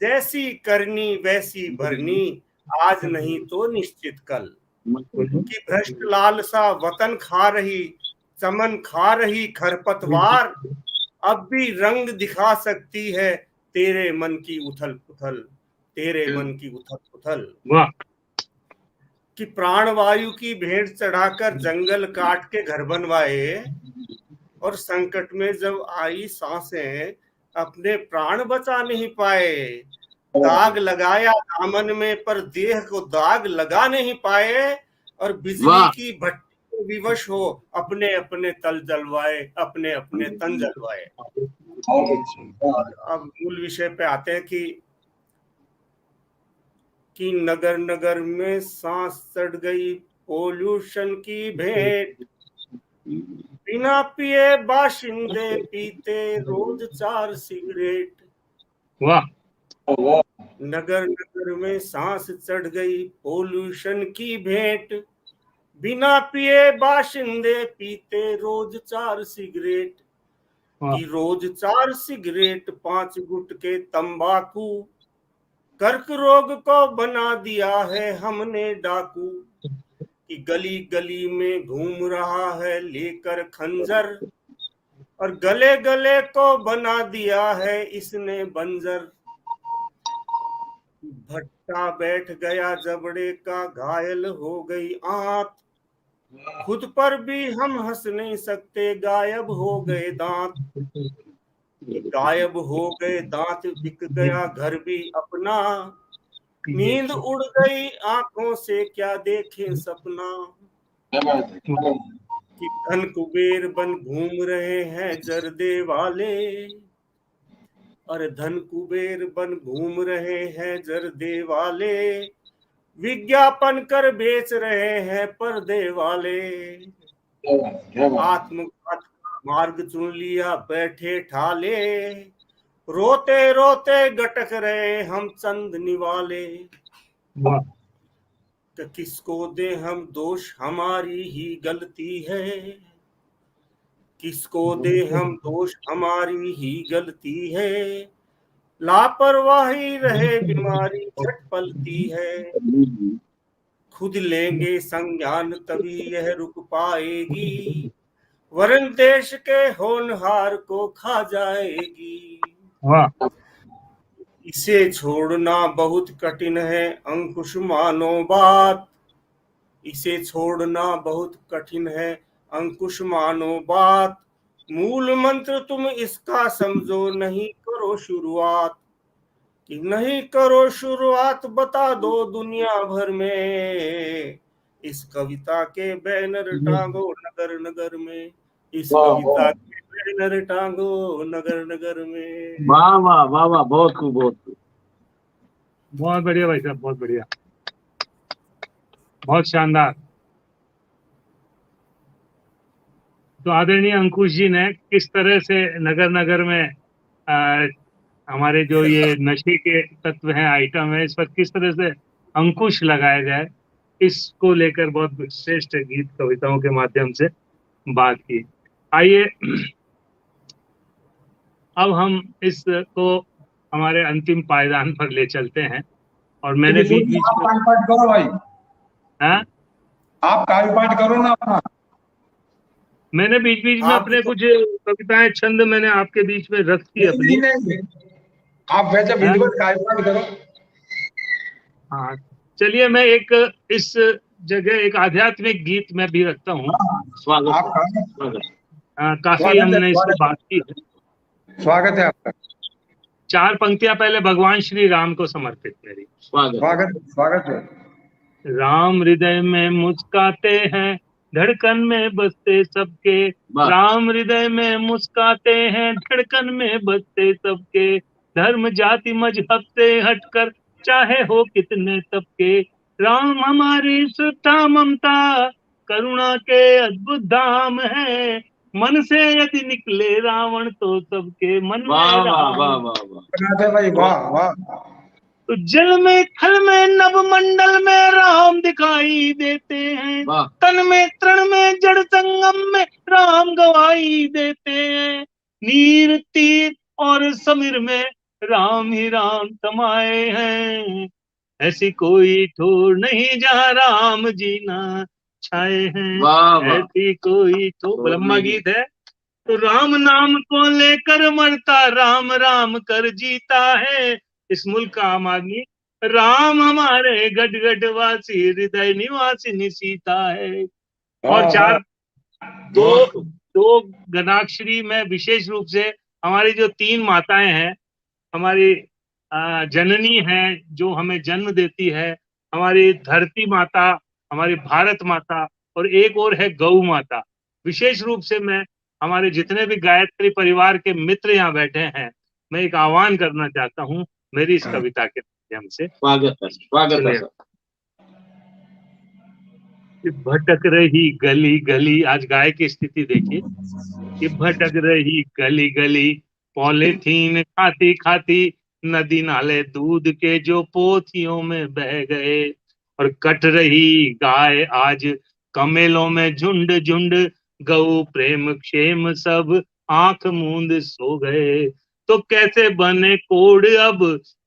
जैसी करनी वैसी भरनी, आज नहीं तो निश्चित कल। कि भ्रष्ट लालसा वतन खा रही, चमन खा रही खरपतवार, अब भी रंग दिखा सकती है तेरे मन की उथल पुथल, तेरे मन की उथल पुथल। कि प्राणवायु की भेंट चढ़ाकर जंगल काट के घर बनवाए, और संकट में जब आई सांसें अपने प्राण बचा नहीं पाए। दाग लगाया दामन में पर देह को दाग लगा नहीं पाए, और बिजली की भट्टी में विवश हो अपने अपने तल जलवाए, अपने अपने तन जलवाए। और अब मूल विषय पे आते हैं कि नगर नगर में सांस चढ़ गई पोल्यूशन की भेंट, बिना पिए बाशिंदे पीते रोज 4 सिगरेट। वाह, नगर नगर में सांस चढ़ गई पोल्यूशन की भेंट, बिना पिए बाशिंदे पीते रोज 4 सिगरेट। कि रोज 4 सिगरेट 5 गुटके तंबाकू, कर्क रोग को बना दिया है हमने डाकू। कि गली गली में घूम रहा है लेकर खंजर, और गले गले को बना दिया है इसने बंजर। भट्टा बैठ गया जबड़े का घायल हो गई आंत, खुद पर भी हम हंस नहीं सकते गायब हो गए दांत। गायब हो गए दांत बिक गया घर भी अपना, नींद उड़ गई आंखों से क्या देखे सपना। कि धन कुबेर बन घूम रहे हैं जर्दे वाले, और धन कुबेर बन घूम रहे हैं जर्दे वाले, विज्ञापन कर बेच रहे हैं पर्दे वाले। आत्मघात मार्ग चुन लिया बैठे ठाले, रोते रोते गटक रहे हम चंद निवाले। किसको दे हम दोष हमारी ही गलती है, किसको दे हम दोष हमारी ही गलती है, लापरवाही रहे बीमारी झट पलती है। खुद लेंगे संज्ञान तभी यह रुक पाएगी, वरन देश के होनहार को खा जाएगी। इसे छोड़ना बहुत कठिन है अंकुश मानो बात, इसे छोड़ना बहुत कठिन है अंकुश मानो बात। मूल मंत्र तुम इसका समझो नहीं करो शुरुआत। कि नहीं करो शुरुआत बता दो दुनिया भर में, इस कविता के बैनर टांगो नगर नगर में, इस कविता के बैनर टांगो नगर नगर में। वाह वाह वाह वाह, बहुत खूब बहुत खूब, बहुत बढ़िया भाई साहब, बहुत बढ़िया, बहुत शानदार। तो आदरणीय अंकुश जी ने किस तरह से नगर नगर में हमारे जो ये नशे के तत्व हैं, आइटम है, इस पर किस तरह से अंकुश लगाया जाए, इसको लेकर बहुत श्रेष्ठ गीत कविताओं के माध्यम से बात की। आइए अब हम इसको हमारे अंतिम पायदान पर ले चलते हैं। और मैंने बीच बीच में पाठ करो भाई, हाँ, आप काव्य पाठ करो ना अपना। मैंने बीच बीच में अपने कुछ कविताएं छंद मैंने आपके बीच में रख दी अपनी। नहीं, आप वैसे विधिवत काव्य पाठ करो। हाँ, चलिए मैं एक इस जगह एक आध्यात्मिक गीत में भी रखता हूँ। काफी हमने इस पर बात की है। स्वागत है आपका। 4 पंक्तियां पहले भगवान श्री राम को समर्पित मेरी। स्वागत है। राम हृदय में मुस्काते हैं, धड़कन में बसते सबके। राम हृदय में मुस्काते हैं, धड़कन में बसते सबके। धर्म जाति मजहब से हटकर चाहे हो कितने तबके। राम हमारी श्रद्धा ममता करुणा के अद्भुत धाम है। मन से यदि निकले रावण तो सबके मन में राम। भाई वाह वाह। तो जल में थल में नभ मंडल में राम दिखाई देते हैं। तन में तृण में जड़ संगम में राम गवाही देते हैं। नीर तीर और समीर में राम ही राम समाये हैं। ऐसी कोई ठोर नहीं जहाँ राम जी ना छाए हैं। ऐसी कोई ठोर, ब्रह्मा गीत है। तो राम नाम को लेकर मरता राम राम कर जीता है इस मुल्क का आम आदमी। राम हमारे गढ़ गढ़वासी हृदय निवासी सीता है। और 4 2 दो गणाक्षरी में विशेष रूप से हमारी जो 3 माताएं हैं, हमारी जननी है जो हमें जन्म देती है, हमारी धरती माता, हमारी भारत माता, और एक और है गौ माता। विशेष रूप से मैं हमारे जितने भी गायत्री परिवार के मित्र यहाँ बैठे हैं, मैं एक आह्वान करना चाहता हूँ मेरी इस कविता के माध्यम से। स्वागत है सर। भटक रही गली गली, आज गाय की स्थिति देखिए कि भटक रही गली गली, पॉलीथीन खाती खाती, नदी नाले दूध के जो पोथियों में बह गए, और कट रही गाय आज कमेलों में झुंड झुंड, गौ प्रेम क्षेम सब आंख मूंद सो गए। तो कैसे बने कोड अब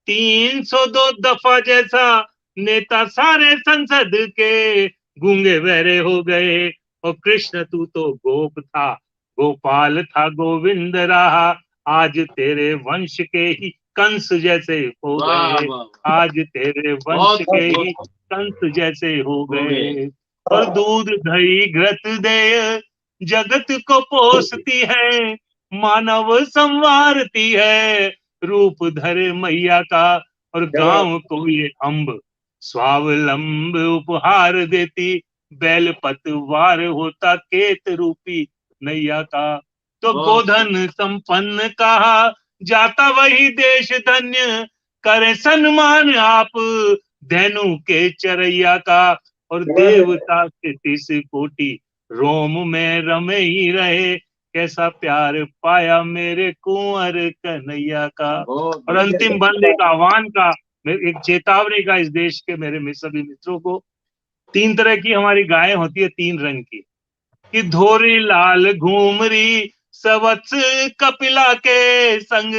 302 दफा जैसा, नेता सारे संसद के गूंगे बहरे हो गए। और कृष्ण तू तो गोप था, गोपाल था, गोविंद रहा, आज तेरे वंश के ही कंस जैसे हो गए, आज तेरे वंश के ही कंस जैसे हो गए। और दूध दही घृत देय जगत को पोसती है, मानव संवारती है, रूप धरे मैया का, और गांव को ये अम्ब स्वावलंब उपहार देती, बैल पतवार होता केत रूपी नैया का। तो गोधन संपन्न कहा जाता वही देश धन्य, करे सम्मान आप धैनु के चरैया का। और देवता के 30 कोटि रोम में रमे ही रहे, कैसा प्यार पाया मेरे कुंवर कन्हैया का। और अंतिम बंद एक आह्वान का, एक चेतावनी का इस देश के मेरे सभी मित्रों को। 3 तरह की हमारी गायें होती है, 3 रंग की, कि धोरी लाल घूमरी सवत्स कपिला के संग,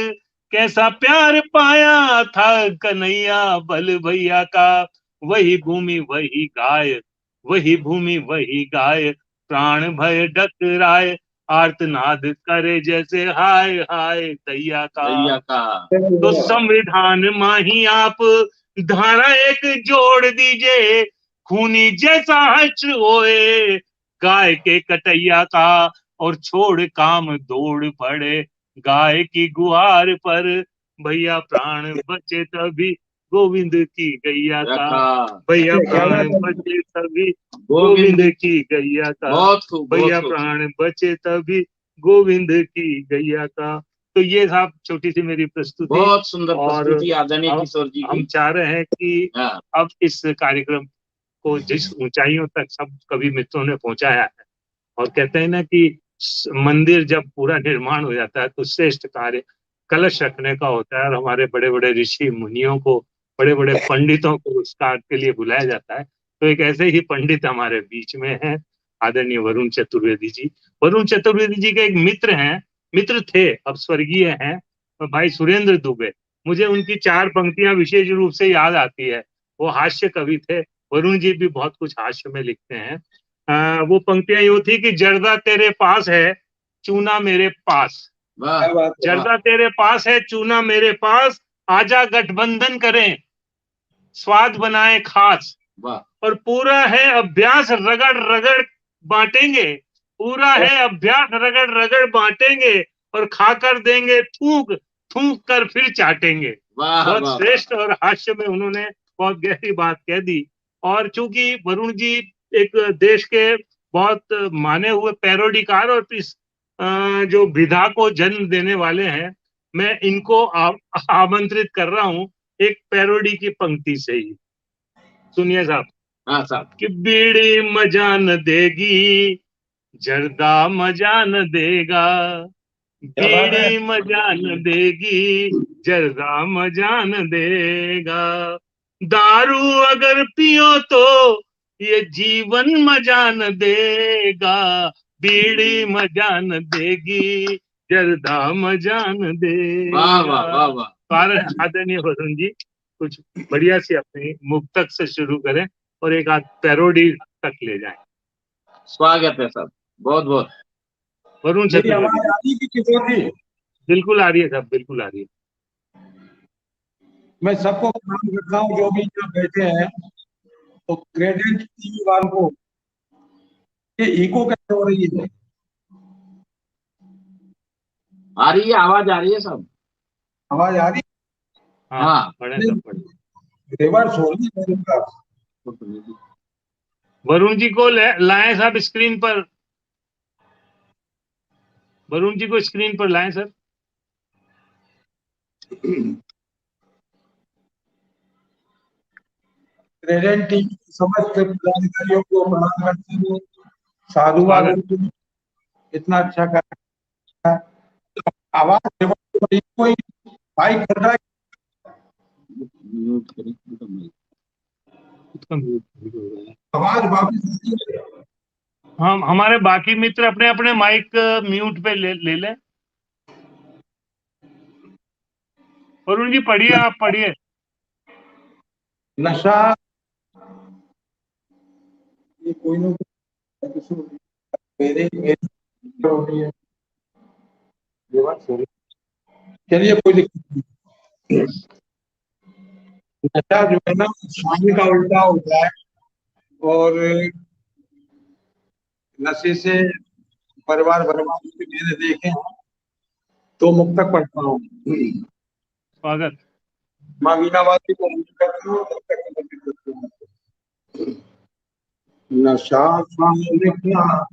कैसा प्यार पाया था कन्हैया बल भैया का। वही भूमि वही गाय, वही भूमि वही गाय, प्राण भय डकराए, आर्तनाद करे जैसे हाय हाय दैया का। तो संविधान माही आप धारा 1 जोड़ दीजिए, खूनी जैसा हश्र होए गाय के कटैया का। और छोड़ काम दौड़ पड़े गाय की गुहार पर, भैया प्राण बचे तभी गोविंद की गैया का। भैया प्राण बचे तभी गोविंद की गैया का, भैया प्राण बचे तभी गोविंद की गैया का। तो ये साहब छोटी सी मेरी प्रस्तुति, बहुत सुंदर प्रस्तुति आदरणीय किशोर जी। हम चाह रहे हैं कि अब इस कार्यक्रम को जिस ऊंचाइयों तक सब कवि मित्रों ने पहुंचाया है, और कहते हैं ना कि मंदिर जब पूरा निर्माण हो जाता है तो श्रेष्ठ कार्य कलश रखने का होता है, और हमारे बड़े बड़े ऋषि मुनियों को, बड़े बड़े पंडितों को उस कार्य के लिए बुलाया जाता है। तो एक ऐसे ही पंडित हमारे बीच में हैं, आदरणीय वरुण चतुर्वेदी जी। वरुण चतुर्वेदी जी के एक मित्र थे, अब स्वर्गीय हैं, भाई सुरेंद्र दुबे। मुझे उनकी 4 पंक्तियां विशेष रूप से याद आती है। वो हास्य कवि थे, वरुण जी भी बहुत कुछ हास्य में लिखते हैं। वो पंक्तियां यूं थी कि जर्दा तेरे पास है चूना मेरे पास, जर्दा तेरे पास है चूना मेरे पास, आजा गठबंधन करें स्वाद बनाए खास। और पूरा है अभ्यास रगड़ रगड़ बांटेंगे, पूरा है अभ्यास रगड़ रगड़ बांटेंगे, और खाकर देंगे थूक थूक कर फिर चाटेंगे। बहुत श्रेष्ठ और हास्य में उन्होंने बहुत गहरी बात कह दी। और चूंकि वरुण जी एक देश के बहुत माने हुए पैरोडीकार और इस जो विधा को जन्म देने वाले हैं, मैं इनको आमंत्रित कर रहा हूं एक पैरोडी की पंक्ति से ही। सुनिए साहब। हाँ साहब। कि बीड़ी मजा न देगी, जर्दा मजा न देगा, बीड़ी मजा न देगी, जर्दा मजा न देगा, दारू अगर पियो तो ये जीवन मजा न देगा, बीड़ी मजा न देगी, जर्दा मजा न देगा। आदरणीय वरुण जी कुछ बढ़िया सी अपनी मुक्तक से शुरू करें और एक आध पैरोडी तक ले जाएं। स्वागत है सर, बहुत बहुत। वरुण चतुर्वेदी। बिल्कुल आ रही है साहब, बिल्कुल आ रही है। मैं सबको प्रणाम करता हूँ जो भी यहाँ बैठे हैं। तो क्रेडिट टीवी वालों को ये इको कैसे हो रही है, आ रही है, आवाज आ रही है सब? आवाज आ रही हाँ पढ़े सब पढ़े। रिवर्स हो रही है मेरे पास। वरुण जी को लाएं साहब स्क्रीन पर, वरुण जी को स्क्रीन पर लाएं सर। प्रेजेंट टीम की समस्त पदाधिकारियों को प्रणाम करते हुए साधुवाद देते हुए, इतना अच्छा कर आवाज रिवर्स हो रही है, कोई भाई कर रहा है। आवाज वापस आ रही है। हम हमारे बाकी मित्र अपने अपने माइक म्यूट पे ले लें। वरुण जी पढ़िए, आप पढ़िए। नशा, ये कोई ना मेरे हो रही है, चलिए कोई दिक्कत नहीं। नशा जो है ना स्वामी का उल्टा होता है, और नशे से परिवार बर्बाद होते मैंने देखे हैं, तो मुक्तक पढ़ता हूँ। स्वागत। माँ मीनाबाई को करता हूँ, तब तक मुक्तक करता हूँ। नशा स्वामी का,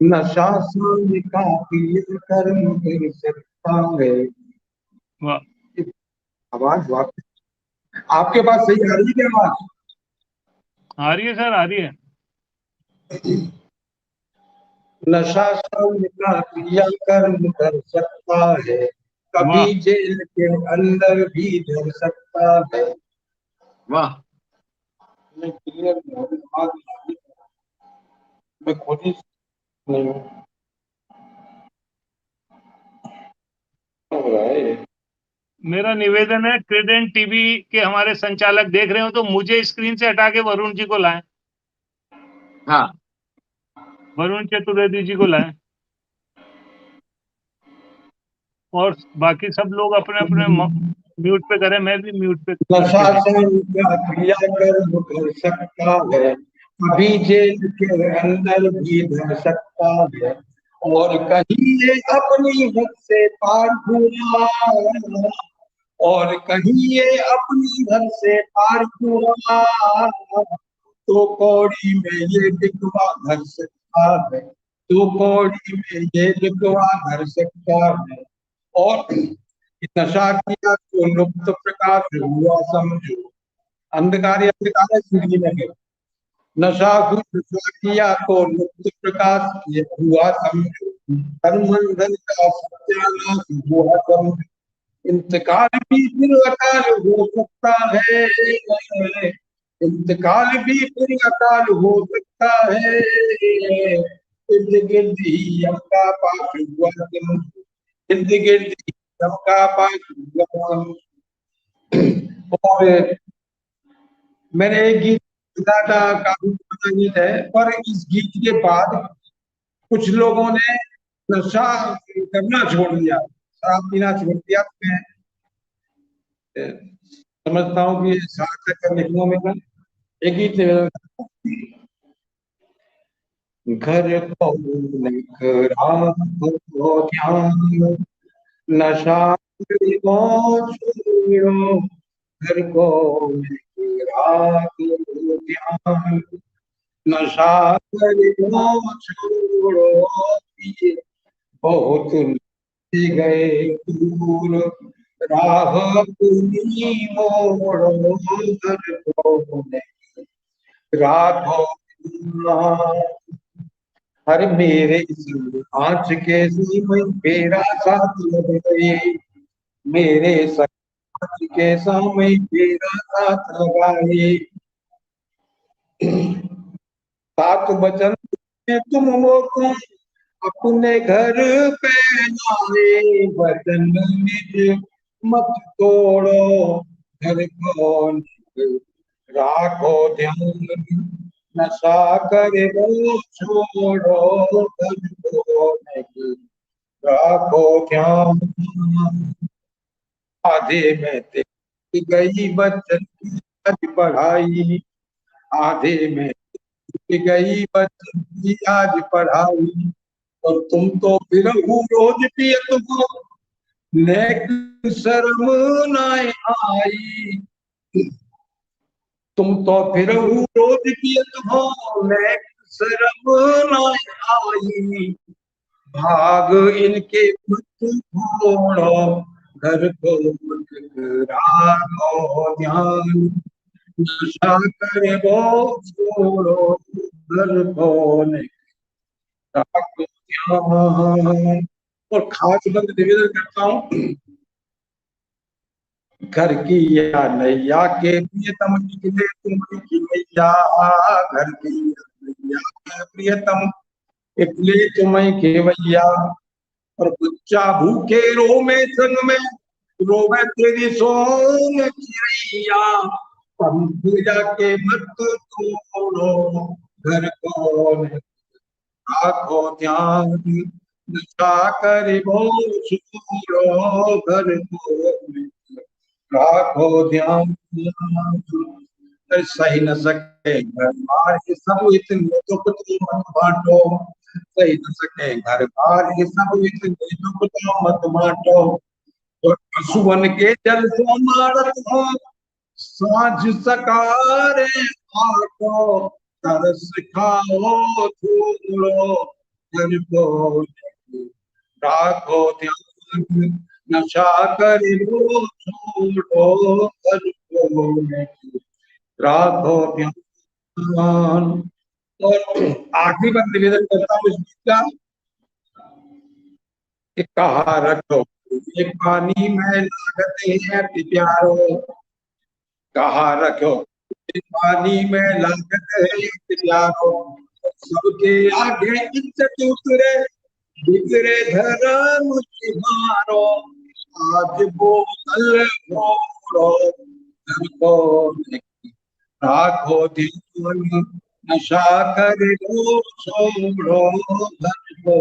नशा स्वामी का पीर कर्म कर सकता है। आवाज वापस आपके पास सही आ रही है आवाज? आ रही है सर, आ रही है। नशा स्वामी का क्रिया कर्म कर सकता है, कभी जेल के अंदर भी धर सकता है। वाह। मैं क्लियर मैं खुद ही नहीं हो रहा है। मेरा निवेदन है, क्रेडेंट टीवी के हमारे संचालक देख रहे हो तो मुझे स्क्रीन से हटा के वरुण जी को लाएं। हाँ, वरुण चतुर्वेदी जी को लाएं, और बाकी सब लोग अपने अपने म्यूट पे करें। मैं भी म्यूट पे। नशा स्वामी का क्रिया कर्म कर सकता है, कभी जेल के अंदर भी धर सकता है, और कहीं ये अपनी हद से पार हुआ, और कहीं ये अपनी हद से पार हुआ, तो कौड़ी में ये बिकवा धर सकता है, तो कौड़ी में ये बिकवा धर सकता है। और नशा किया तो लुप्त प्रकाश हुआ समझो, अंधकार अंधकार जिंदगी में है। नशा किया तो लुप्त प्रकाश हुआ समझो, धर्मंधन का सत्यानाश हुआ समझो। इंतकाल भी फिर अकाल हो सकता है, इंतकाल भी फिर अकाल हो सकता है, इर्द गिर्द ही हमका पास हुआ समझो, इर्द गिर्द ही हमका पास हुआ समझो। और मैंने एक गीत सुना था, काफी पुराना गीत है, पर इस गीत के बाद कुछ लोगों ने नशा करना छोड़ दिया, शराब पीना छोड़ दिया। मैं समझता हूँ कि सार्थक है लिखने में। एक गीत घर को ध्यान, नशा छोड़ो, घर को ध्यान, नशा छोड़ो, बहुत गए दूर, राह अपनी मोड़ो, घर को राखो। हर मेरे इस आँच के समय मेरा साथ लग गए, मेरे आँच के समय मेरा साथ लगाए, 7 वचन में तुम वो तुम अपने घर पे लाए, वचन निज मत तोड़ो, घर को राखो ध्यान, नशा करे वो छोड़ो, घर को राखो ध्यान। आधे में तेरी गई बच्चन की आज पढ़ाई, आधे में गई बच्चन की आज पढ़ाई, और तुम तो फिर रोज पियत हो, नेक शर्म न आई। तुम तो फिर रोज पियत हो, नेक शर्म न आई। भाग इनके मत छोड़ो, घर को मत राखो ध्यान। नशा करे वो छोड़ो, घर को राखो ध्यान। और खास बंद निवेदन करता हूँ, घर की या नैया के प्रियतम निकले तुम की मैया। घर की नैया के प्रियतम निकले तुम्हें केवैया। और बच्चा भूखे रोवे संग में, रोवे तेरी सोन चिड़ैया। हम पूजा के मत तोड़ो, घर को राखो ध्यान। नशा करे वो छोड़ो, घर को राखो ध्यान। सही न सके घर बार ये सब इतने दुख तुम मत बांटो। सही न सके घर बार ये सब इतने दुख तुम मत बांटो। तो सुवन के जल सो मारत हो, सांझ सकारे आटो। तरस खाओ छोड़ो, घर को राखो ध्यान। नशा करे वो छोड़ो, घर को राघो ध्यान। और आखिरी बार निवेदन करता हूँ इस गीत का, कहा रखो ये पानी में लागते हैं प्यारो। कहा रखो ये पानी में लागते हैं प्यारो। सबके आगे इज्जत उतरे, बिगड़े धर्म तुम्हारो। आज बोतल फोड़ो, घर को राखो ध्यान। नशा करे वो छोड़ो, घर को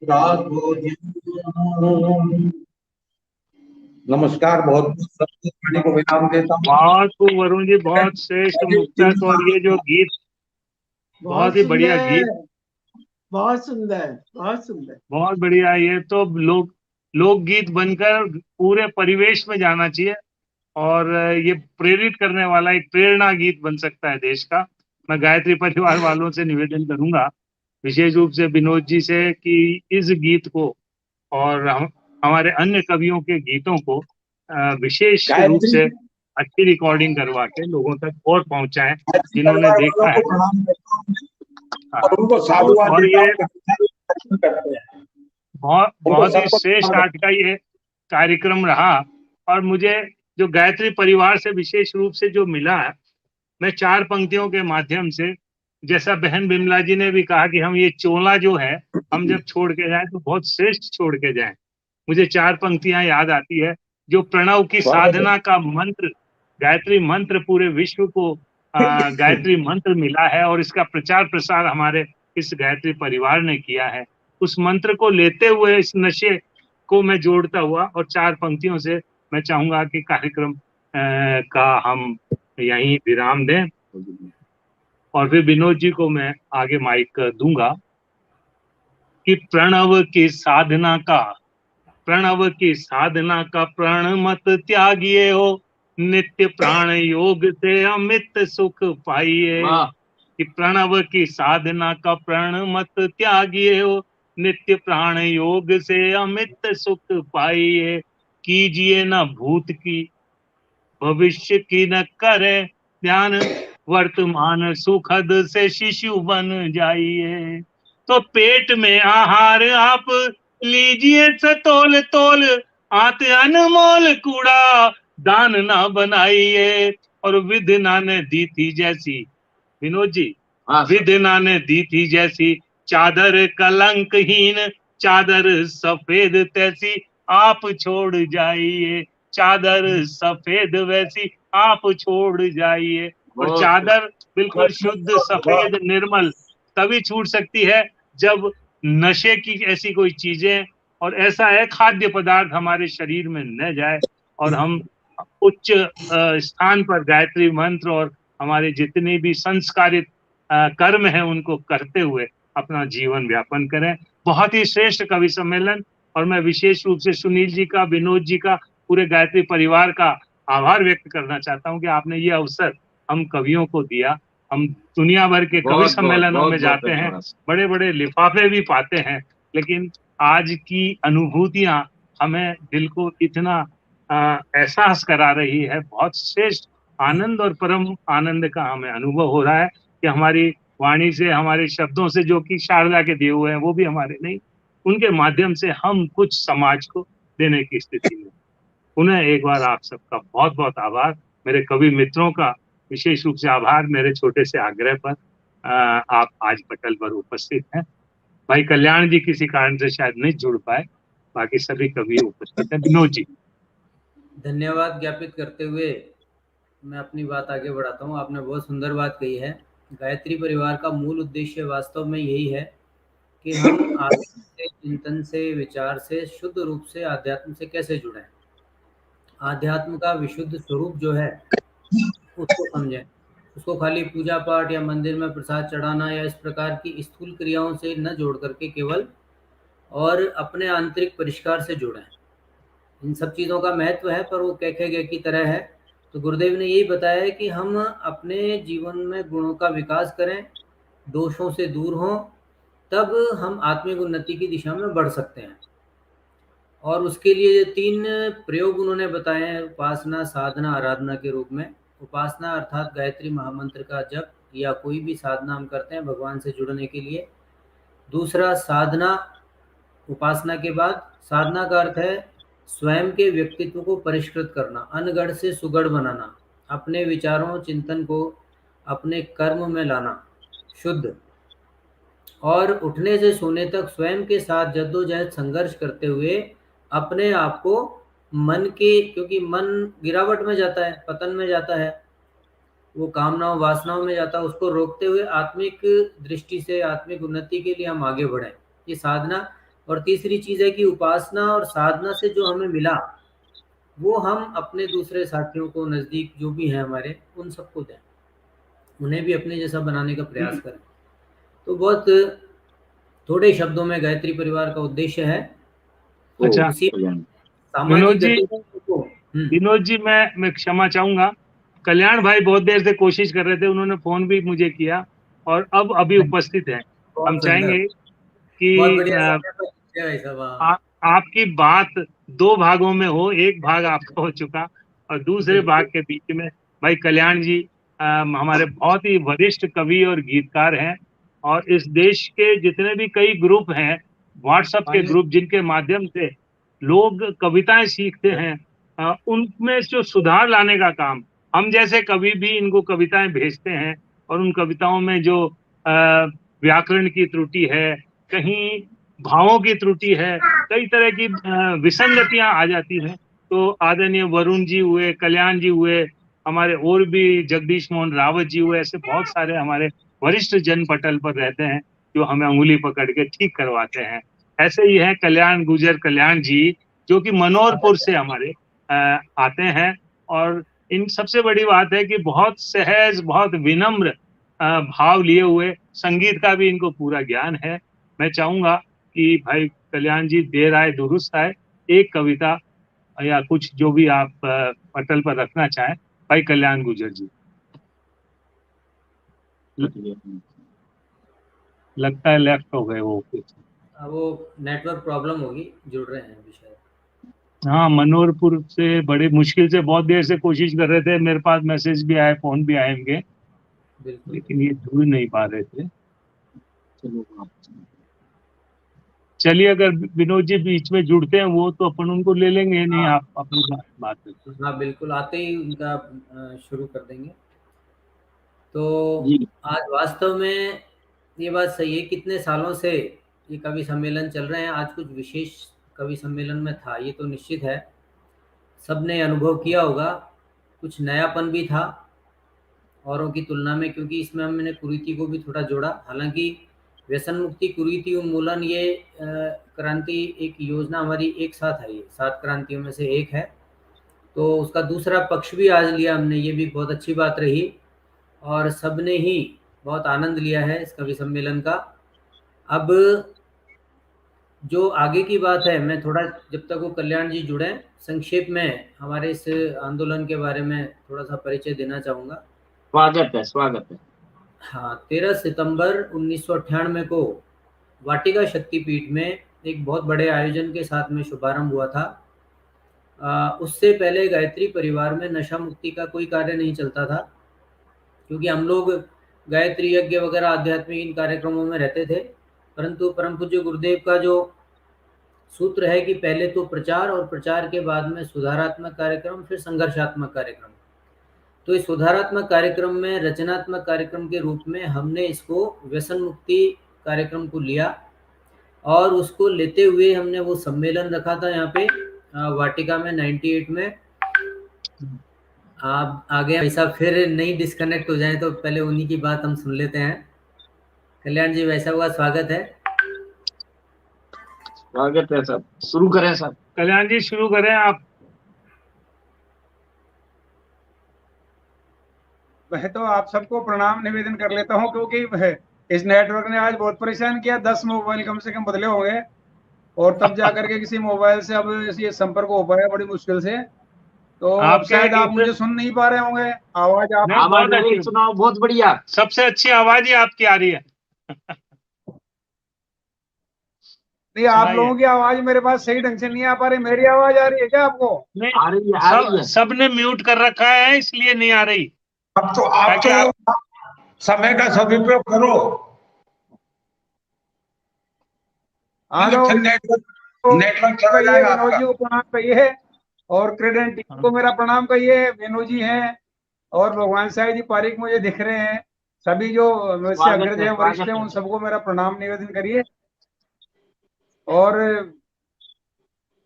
राखो ध्यान। नमस्कार, बहुत बहुत सबको वाणी को विराम देता हूँ। बहुत खूब वरुण जी, बहुत श्रेष्ठ मुक्तक। और ये जो गीत बहुत ही बढ़िया गीत, बहुत सुंदर, बहुत सुंदर, बहुत बढ़िया। ये तो लोकगीत बनकर पूरे परिवेश में जाना चाहिए और ये प्रेरित करने वाला एक प्रेरणा गीत बन सकता है देश का। मैं गायत्री परिवार वालों से निवेदन करूंगा, विशेष रूप से विनोद जी से, कि इस गीत को और हमारे अन्य कवियों के गीतों को विशेष रूप से अच्छी रिकॉर्डिंग करवा के लोगों तक और पहुंचाएं जिन्होंने देखा है। और ये बहुत ही श्रेष्ठ आज का ये कार्यक्रम रहा। और मुझे जो गायत्री परिवार से विशेष रूप से जो मिला है, मैं 4 पंक्तियों के माध्यम से, जैसा बहन बिमला जी ने भी कहा कि हम ये चोला जो है हम जब छोड़ के जाएं तो बहुत श्रेष्ठ छोड़ के जाएं, मुझे 4 पंक्तियां याद आती है। जो प्रणव की साधना का मंत्र, गायत्री मंत्र पूरे विश्व को गायत्री मंत्र मिला है और इसका प्रचार प्रसार हमारे इस गायत्री परिवार ने किया है। उस मंत्र को लेते हुए इस नशे को मैं जोड़ता हुआ और 4 पंक्तियों से मैं चाहूंगा कि कार्यक्रम का हम यहीं विराम दें और फिर विनोद जी को मैं आगे माइक दूंगा। कि प्रणव की साधना का प्रण मत त्यागिए हो, नित्य प्राण योग से अमित सुख पाइए। कि प्रणव की साधना का प्रण मत त्यागिए हो, नित्य प्राण योग से अमित सुख पाइए। कीजिए न भूत की भविष्य की न करे ध्यान, वर्तमान सुखद से शिशु बन जाइए। तो पेट में आहार आप लीजिए सतोल तोल, आत अनमोल कूड़ा दान ना बनाइए। और विधना ने दी थी जैसी, विनोद जी, विधना ने दी थी जैसी चादर कलंकहीन, चादर सफेद तैसी आप छोड़ जाइए। चादर सफेद वैसी आप छोड़ जाइए। और चादर बिल्कुल शुद्ध सफेद निर्मल तभी छूट सकती है जब नशे की ऐसी कोई चीजें और ऐसा है खाद्य पदार्थ हमारे शरीर में न जाए और हम उच्च स्थान पर गायत्री मंत्र और हमारे जितने भी संस्कारित कर्म है उनको करते हुए अपना जीवन व्यापन करें। बहुत ही श्रेष्ठ कवि सम्मेलन, और मैं विशेष रूप से सुनील जी का, विनोद जी का, पूरे गायत्री परिवार का आभार व्यक्त करना चाहता हूं कि आपने ये अवसर हम कवियों को दिया। हम दुनिया भर के कवि सम्मेलनों में जाते हैं, बड़े बड़े लिफाफे भी पाते हैं, लेकिन आज की अनुभूतियां हमें दिल को इतना एहसास करा रही है। बहुत श्रेष्ठ आनंद और परम आनंद का हमें अनुभव हो रहा है कि हमारी वाणी से, हमारे शब्दों से, जो कि शारदा के दिए हुए हैं वो भी हमारे नहीं, उनके माध्यम से हम कुछ समाज को देने की स्थिति में। पुनः एक बार आप सबका बहुत बहुत आभार, मेरे कवि मित्रों का विशेष रूप से आभार, मेरे छोटे से आग्रह पर आप आज पटल पर उपस्थित हैं। भाई कल्याण जी किसी कारण से शायद नहीं जुड़ पाए, बाकी सभी कवि उपस्थित हैं। विनोद जी, धन्यवाद ज्ञापित करते हुए मैं अपनी बात आगे बढ़ाता हूँ। आपने बहुत सुंदर बात कही है। गायत्री परिवार का मूल उद्देश्य वास्तव में यही है कि हम आत्मा से, चिंतन से, विचार से शुद्ध रूप से आध्यात्म से कैसे जुड़ें, आध्यात्म का विशुद्ध स्वरूप जो है उसको समझें। उसको खाली पूजा पाठ या मंदिर में प्रसाद चढ़ाना या इस प्रकार की स्थूल क्रियाओं से न जोड़ करके केवल और अपने आंतरिक परिष्कार से जुड़ें। इन सब चीज़ों का महत्व है, पर वो कहके गए की तरह है। तो गुरुदेव ने यही बताया है कि हम अपने जीवन में गुणों का विकास करें, दोषों से दूर हों, तब हम आत्मिक उन्नति की दिशा में बढ़ सकते हैं। और उसके लिए 3 प्रयोग उन्होंने बताए हैं, उपासना, साधना, आराधना के रूप में। उपासना अर्थात गायत्री महामंत्र का जप या कोई भी साधना हम करते हैं भगवान से जुड़ने के लिए। दूसरा साधना, उपासना के बाद साधना का अर्थ है स्वयं के व्यक्तित्व को परिष्कृत करना, अनगढ़ से सुगढ़ बनाना, अपने विचारों, चिंतन को अपने कर्म में लाना शुद्ध, और उठने से सोने तक स्वयं के साथ जद्दोजहद संघर्ष करते हुए अपने आप को मन के, क्योंकि मन गिरावट में जाता है, पतन में जाता है, वो कामनाओं वासनाओं में जाता है, उसको रोकते हुए आत्मिक दृष्टि से आत्मिक उन्नति के लिए हम आगे बढ़ें, ये साधना। और तीसरी चीज़ है कि उपासना और साधना से जो हमें मिला वो हम अपने दूसरे साथियों को, नज़दीक जो भी हैं हमारे, उन सबको दें, उन्हें भी अपने जैसा बनाने का प्रयास करें। तो बहुत थोड़े शब्दों में गायत्री परिवार का उद्देश्य है। अच्छा विनोद जी, मैं क्षमा चाहूंगा, कल्याण भाई बहुत देर से कोशिश कर रहे थे, उन्होंने फोन भी मुझे किया और अब अभी उपस्थित हैं। हम चाहेंगे कि आपकी बात 2 भागों में हो, एक भाग आपका हो चुका और दूसरे भाग के बीच में भाई कल्याण जी हमारे बहुत ही वरिष्ठ कवि और गीतकार हैं, और इस देश के जितने भी कई ग्रुप हैं, व्हाट्सएप के ग्रुप, जिनके माध्यम से लोग कविताएं सीखते हैं, उनमें जो सुधार लाने का काम, हम जैसे कवि भी इनको कविताएं भेजते हैं, और उन कविताओं में जो व्याकरण की त्रुटि है, कहीं भावों की त्रुटि है, कई तरह की विसंगतियां आ जाती हैं। तो आदरणीय वरुण जी हुए, कल्याण जी हुए, हमारे और भी जगदीश मोहन रावत जी हुए, ऐसे बहुत सारे हमारे वरिष्ठ जन पटल पर रहते हैं जो हमें अंगुली पकड़ के ठीक करवाते हैं। ऐसे ही है कल्याण गुजर कल्याण जी, जो कि मनोहरपुर से हमारे आते हैं, और इन सबसे बड़ी बात है कि बहुत सहज, बहुत विनम्र भाव लिए हुए, संगीत का भी इनको पूरा ज्ञान है। मैं चाहूंगा कि भाई कल्याण जी देर आए दुरुस्त आए, एक कविता या कुछ जो भी आप पटल पर रखना चाहें। भाई कल्याण गुजर जी, लगता है लेफ्ट हो गए वो नेटवर्क प्रॉब्लम होगी, जुड़ रहे हैं अभी शायद। हाँ, मनोहरपुर से बड़ी मुश्किल से बहुत देर से कोशिश कर रहे थे, मेरे पास मैसेज भी आए, फोन भी आए इनके, लेकिन ये जुड़ नहीं पा रहे थे। चलिए, अगर विनोद जी बीच में जुड़ते हैं वो, तो अपन उनको ले लेंगे। नहीं, आप अपनी बात करते। हाँ बिल्कुल, आते ही उनका शुरू कर देंगे। तो आज वास्तव में ये बात सही है, कितने सालों से ये कवि सम्मेलन चल रहे हैं। आज कुछ विशेष कवि सम्मेलन में था, ये तो निश्चित है, सबने अनुभव किया होगा। कुछ नयापन भी था औरों की तुलना में, क्योंकि इसमें हमने कुरीति को भी थोड़ा जोड़ा। हालांकि व्यसन मुक्ति कुरीति उन्मूलन ये क्रांति एक योजना हमारी एक साथ है, ये 7 क्रांतियों में से एक है, तो उसका दूसरा पक्ष भी आज लिया हमने, ये भी बहुत अच्छी बात रही, और सबने ही बहुत आनंद लिया है इस कवि सम्मेलन का। अब जो आगे की बात है, मैं थोड़ा, जब तक वो कल्याण जी जुड़े, संक्षेप में हमारे इस आंदोलन के बारे में थोड़ा सा परिचय देना चाहूँगा। स्वागत है, स्वागत है। हाँ, 13 सितंबर 1998 को वाटिका शक्तिपीठ में एक बहुत बड़े आयोजन के साथ में शुभारंभ हुआ था। उससे पहले गायत्री परिवार में नशा मुक्ति का कोई कार्य नहीं चलता था, क्योंकि हम लोग गायत्री यज्ञ वगैरह आध्यात्मिक इन कार्यक्रमों में रहते थे। परंतु परम पूज्य गुरुदेव का जो सूत्र है कि पहले तो प्रचार, और प्रचार के बाद में सुधारात्मक कार्यक्रम, फिर संघर्षात्मक कार्यक्रम। तो इस सुधारात्मक कार्यक्रम में रचनात्मक कार्यक्रम के रूप में हमने इसको व्यसन मुक्ति कार्यक्रम को लिया, और उसको लेते हुए हमने वो सम्मेलन रखा था यहाँ पे वाटिका में 98 में। आप आगे ऐसा फिर नहीं डिस्कनेक्ट हो जाए तो पहले उन्हीं की बात हम सुन लेते हैं। कल्याण जी, वैसा हुआ, स्वागत है। स्वागत है सर, शुरू करें सर। कल्याण जी शुरू करें आप। मैं तो आप सबको प्रणाम निवेदन कर लेता हूं, क्योंकि इस नेटवर्क ने आज बहुत परेशान किया। 10 मोबाइल कम से कम बदले हो गए, और तब जाकर के किसी मोबाइल से अब ये संपर्क हो पाया बड़ी मुश्किल से। तो अब शायद आप मुझे सुन नहीं पा रहे होंगे, आवाज आप आवाज अच्छी सुनाओ, बहुत बढ़िया, सबसे अच्छी आवाज ही आपकी आ रही है। नहीं, आप लोगों की आवाज मेरे पास सही ढंग से नहीं आ पा रही। मेरी आवाज आ रही है क्या आपको? नहीं, आ रही है। सबने म्यूट कर रखा है, इसलिए नहीं आ रही। अब तो आप समय का सदुपयोग करो। नेटवर्क चला जाएगा आपका। को प्रणाम कहिए, और क्रेडेंट टीम को मेरा प्रणाम कहिए। वेणु जी हैं और भगवान साहिब जी पारिक मुझे दिख रहे हैं। सभी जो वैसे अग्रज हैं, वरिष्ठ हैं, उन सबको मेरा प्रणाम निवेदन करिए। और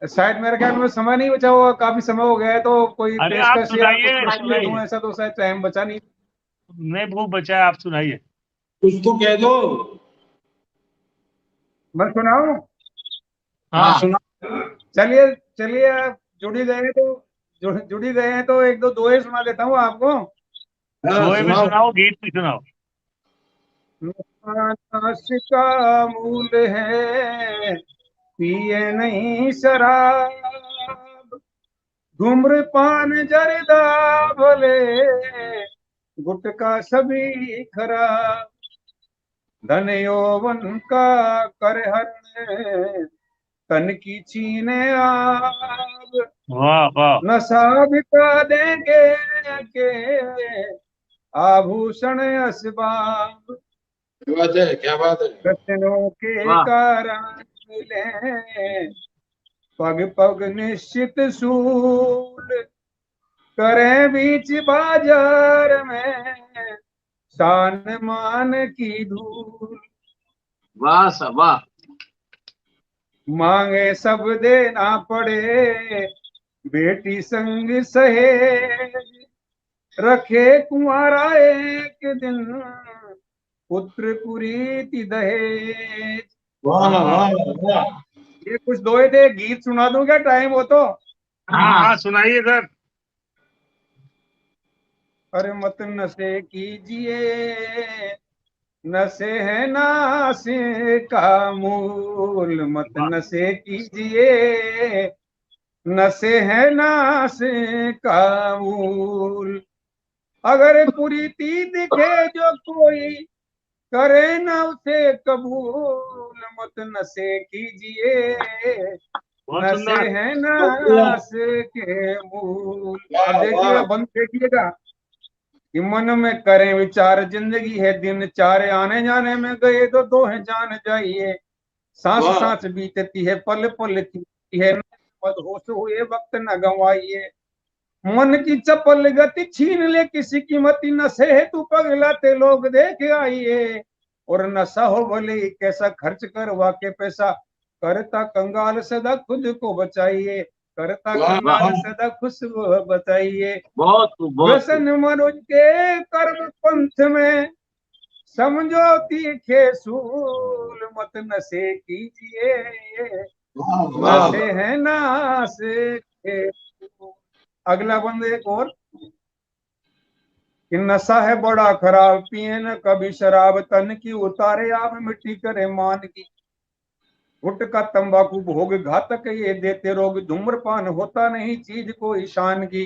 शायद मेरे ख्याल में समय नहीं बचा हुआ, काफी समय हो गया है, तो कोई पेशकश या कुछ प्रश्न ले दूं, ऐसा तो शायद टाइम बचा नहीं। वो बचा है, आप सुनाइए। कुछ तो कह दो। मैं सुनाऊं? हाँ सुना। चलिए चलिए, आप जुड़ी गए हैं तो एक दो दोहे सुना देता हूँ आपको। दोहे भी सुनाओ, गीत भी सुनाओ। नशा का मूल है पिए नहीं शराब, धूम्रपान जर्दा भले गुटखा सभी खराब, धन यौवन का कर हरण तन की छीने आग, वाह वाह, नशा बिका देंगे के आभूषण असबाब, क्या बात है। रत्नों के कारण मिले पग पग निश्चित सूल, करें बीच बाजार में शान मान की धूल, वाह सब वाह, मांगे सब देना पड़े बेटी संग सहेज, रखे कुंवारा एक दिन पुत्र कुरीति दहेज। ये कुछ दोहे थे, गीत सुना दूं क्या, टाइम हो तो? हाँ सुनाइए सर। अरे मत नशे कीजिए, नशे है नाशे का मूल, मत नशे कीजिए, नशे है नाशे का मूल, अगर कुरीति दिखे जो कोई करे न उसे कबूल, मत नशे कीजिए, नशे है नशे के मूल। अब देखिएगा, बंद देखिएगा कि मन में करें विचार, जिंदगी है दिन चार, आने जाने में गए तो दो है जान जाइए, सांस सांस बीतती है पल पल थी है, मदहोश हुए वक्त न गंवाइए, मन की चपल गति छीन ले किसी कीमती, नशे है तू पगलाते लोग देख आइए, और नशा हो भले कैसा खर्च करवा के पैसा, करता कंगाल सदा खुद को बचाइए, करता कंगाल सदा खुद बचाइए। व्यसन मनुज के कर्म पंथ में समझो तीखे सूल, मत नशे कीजिए, नशे है नाशे के। अगला बंद एक और, कि नशा है बड़ा खराब, पिए न कभी शराब, तन की उतारे आप मिट्टी करे मान की। गुटखा तंबाकू भोग घातक ये देते रोग, धूम्रपान होता नहीं चीज कोई शान की।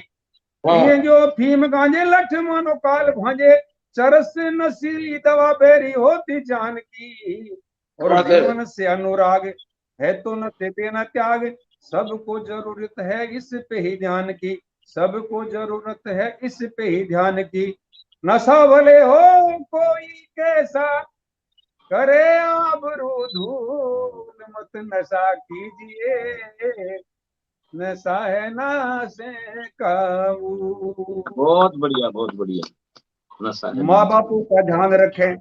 ये जो अफीम गांजे लठ मानो काल भांजे, चरस नशीली दवा बेरी होती जान की। और जीवन से अनुराग है तो न तेते न त्याग, सबको जरूरत है इस पे ही ध्यान की, सबको जरूरत है इस पे ही ध्यान की। नशा भले हो कोई कैसा, करे आबरू धूल, मत नशा कीजिए, नशा है नाशे का मूल। बहुत बढ़िया, बहुत बढ़िया। नशा है माँ बापू का ध्यान रखें,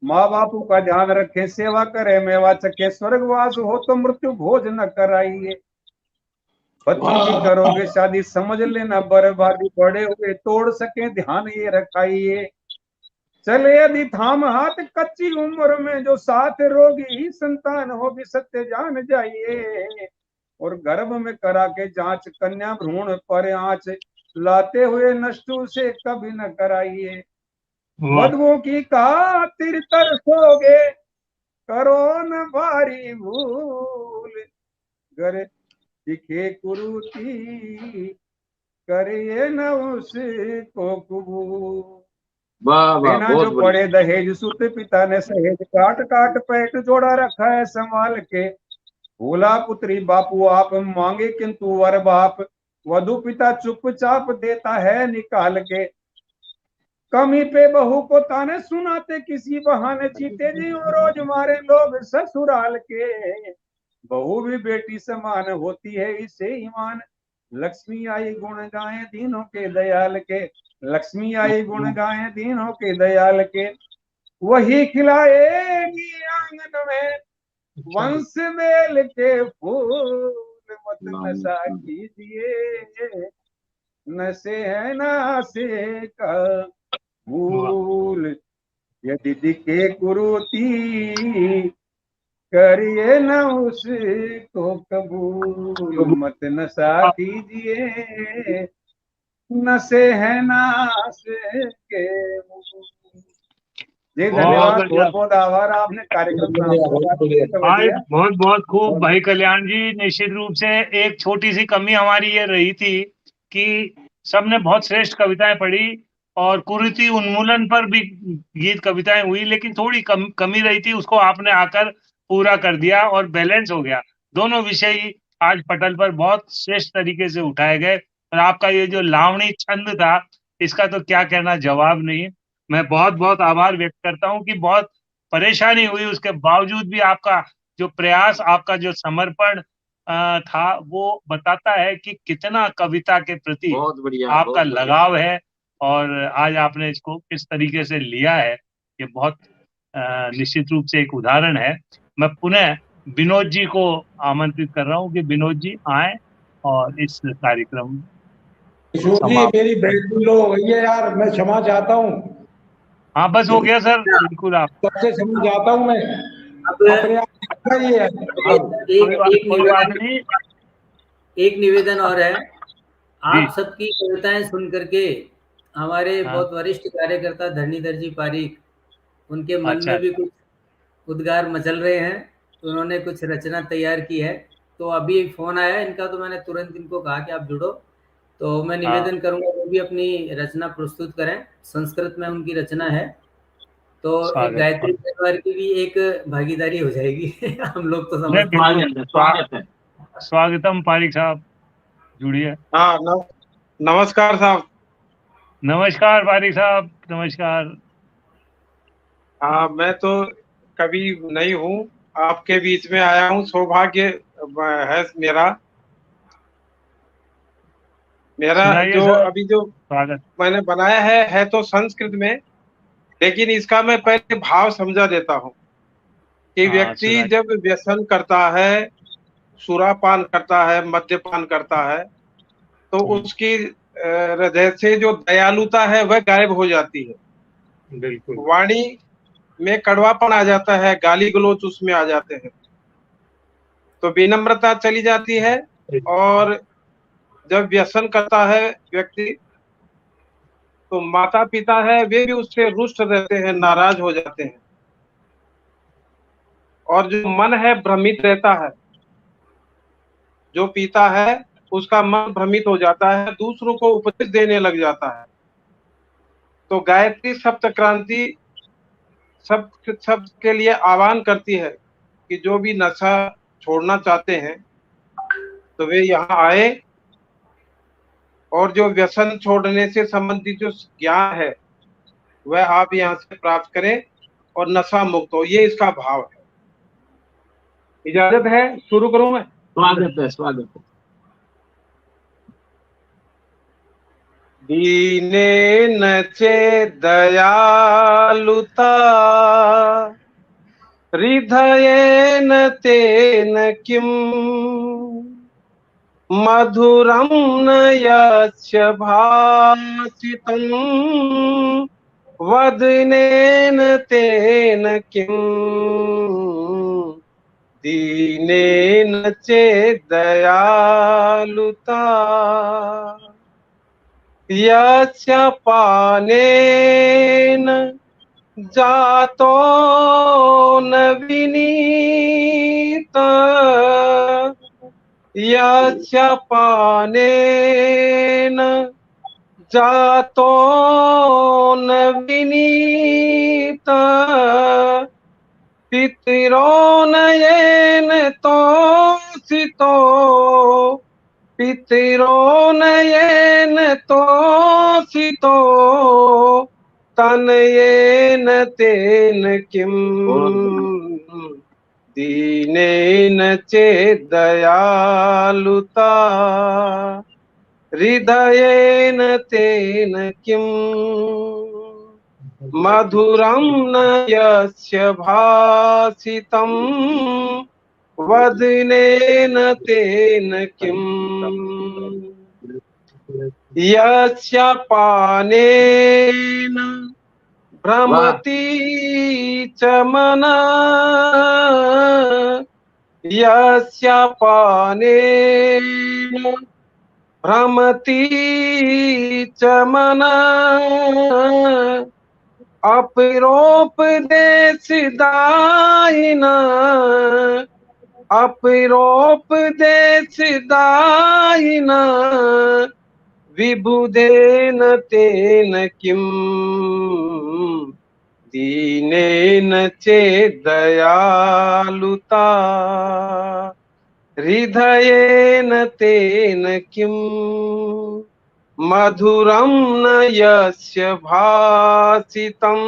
माँ बापू का ध्यान रखें, सेवा करें मेवा चखे, स्वर्गवास हो तो मृत्यु भोज न कराइए। बच्ची की करोगे शादी समझ लेना बर्बादी, बड़े हुए तोड़ सके ध्यान ये रखाइए। चले यदि थाम हाथ कच्ची उम्र में, जो साथ रोगी ही संतान हो भी सत्य जान जाइए। और गर्भ में करा के जांच, कन्या भ्रूण पर आंच, लाते हुए नष्टु से कभी न कराइए। बदबू की खातिर तरसोगे, करो न भारी भूल, गर दिखे कुरूती, करिए न उसको कबूल। लेना जो पड़े दहेज, सुत पिता ने सहेज, काट काट पेट जोड़ा रखा है संभाल के। भूला पुत्री बापू आप, मांगे किंतु वर बाप, वधु पिता चुपचाप देता है निकाल के। कमी पे बहू को ताने सुनाते किसी बहाने, जीते जी रोज मारे लोग ससुराल के। बहू भी बेटी समान होती है इसे ईमान, लक्ष्मी आई गुण गाए दीनों के दयाल के, लक्ष्मी आई गुण गाए दीनों के दयाल के। वही खिलाएगी आंगन में वंश मेल के फूल, मत नशा कीजिए, नशे है नाशे का मूल। यदि दिखे कुरूती, करिए न उसको कबूल, मत नशा कीजिए, नशे है नाश के मूल। जी धन्यवाद, बहुत बहुत आभार, आपने कार्यक्रम बहुत बहुत खूब भाई कल्याण जी। निश्चित रूप से एक छोटी सी कमी हमारी ये रही थी कि सबने बहुत श्रेष्ठ कविताएं पढ़ी और कुरीति उन्मूलन पर भी गीत कविताएं हुई, लेकिन थोड़ी कमी रही थी, उसको आपने आकर पूरा कर दिया और बैलेंस हो गया। दोनों विषय आज पटल पर बहुत श्रेष्ठ तरीके से उठाए गए और आपका ये जो लावणी छंद था, इसका तो क्या कहना, जवाब नहीं। मैं बहुत बहुत आभार व्यक्त करता हूँ कि बहुत परेशानी हुई, उसके बावजूद भी आपका जो प्रयास, आपका जो समर्पण था, वो बताता है कि कितना कविता के प्रति आपका लगाव है और आज आपने इसको किस तरीके से लिया है, ये बहुत निश्चित रूप से एक उदाहरण है। मैं पुनः विनोद जी को आमंत्रित कर रहा हूँ कि विनोद जी आए और इस कार्यक्रम मेरी बैटरी लो हो गई है यार, मैं क्षमा चाहता हूँ। हाँ बस हो गया सर, बिल्कुल आप सबसे क्षमा चाहता हूँ मैं। अपने एक निवेदन और है, आप सबकी कविताएं सुन करके हमारे बहुत वरिष्ठ कार्यकर्ता धरणीधर जी पारीक, उनके मन में भी कुछ उद्गार मचल रहे हैं, तो उन्होंने कुछ रचना तैयार की है। तो अभी फोन आया इनका, तो मैंने तुरंत इनको कहा कि आप जुड़ो। तो मैं निवेदन करूंगा वो भी अपनी रचना प्रस्तुत करें, संस्कृत में उनकी रचना है, तो एक गायत्री परिवार की भी एक भागीदारी हो जाएगी। हम लोग तो समझते हैं। स्वागतम पारिक साहब, जुड़िए। हाँ नमस्कार साहब। नमस्कार पारिक साहब, नमस्कार। हाँ मैं तो कभी नहीं हूँ, आपके बीच में आया हूँ, सौभाग्य है मेरा जो अभी जो मैंने बनाया है तो संस्कृत में, लेकिन इसका मैं पहले भाव समझा देता हूँ कि व्यक्ति जब व्यसन करता है, सुरापान करता है, मद्यपान करता है, तो उसकी हृदय से जो दयालुता है वह गायब हो जाती है। बिल्कुल। वाणी में कड़वापन आ जाता है, गाली गलौज उसमें आ जाते हैं, तो विनम्रता चली जाती है। और जब व्यसन करता है व्यक्ति तो माता पिता है वे भी उससे रुष्ट रहते हैं, नाराज हो जाते हैं। और जो मन है भ्रमित रहता है, जो पीता है उसका मन भ्रमित हो जाता है, दूसरों को उपदेश देने लग जाता है। तो गायत्री सप्त क्रांति सब के लिए आह्वान करती है कि जो भी नशा छोड़ना चाहते हैं तो वे यहाँ आए और जो व्यसन छोड़ने से संबंधित जो ज्ञान है वह आप यहाँ से प्राप्त करें और नशा मुक्त हो। ये इसका भाव है। इजाजत है, शुरू करूं मैं? स्वागत है, स्वागत है। दीने न चे दयालुता हृदयेन तेन किम मधुरं न यस्य भासितं वदनेन तेन किम दीनेन चेत् दयालुता यस्य पानेन जातो न विनीत यस्य पानेन जातो न विनीत पितरोनयेन तोषितो पितरोनयेन तोषितो तनयेन तेन किम् दीनेन चेत् दयालुता हृदयेन तेन किम् मधुरं न यस्य भासितं वदनेन तेन किम् यस्य पानेन भ्रमति च मनः यस्य पानेन भ्रमति च मनः अपरोपदेशदायिना विबुधेन तेन किम् दीनेन चेत् दयालुता हृदयेन तेन किम् मधुरं न यस्य भासितं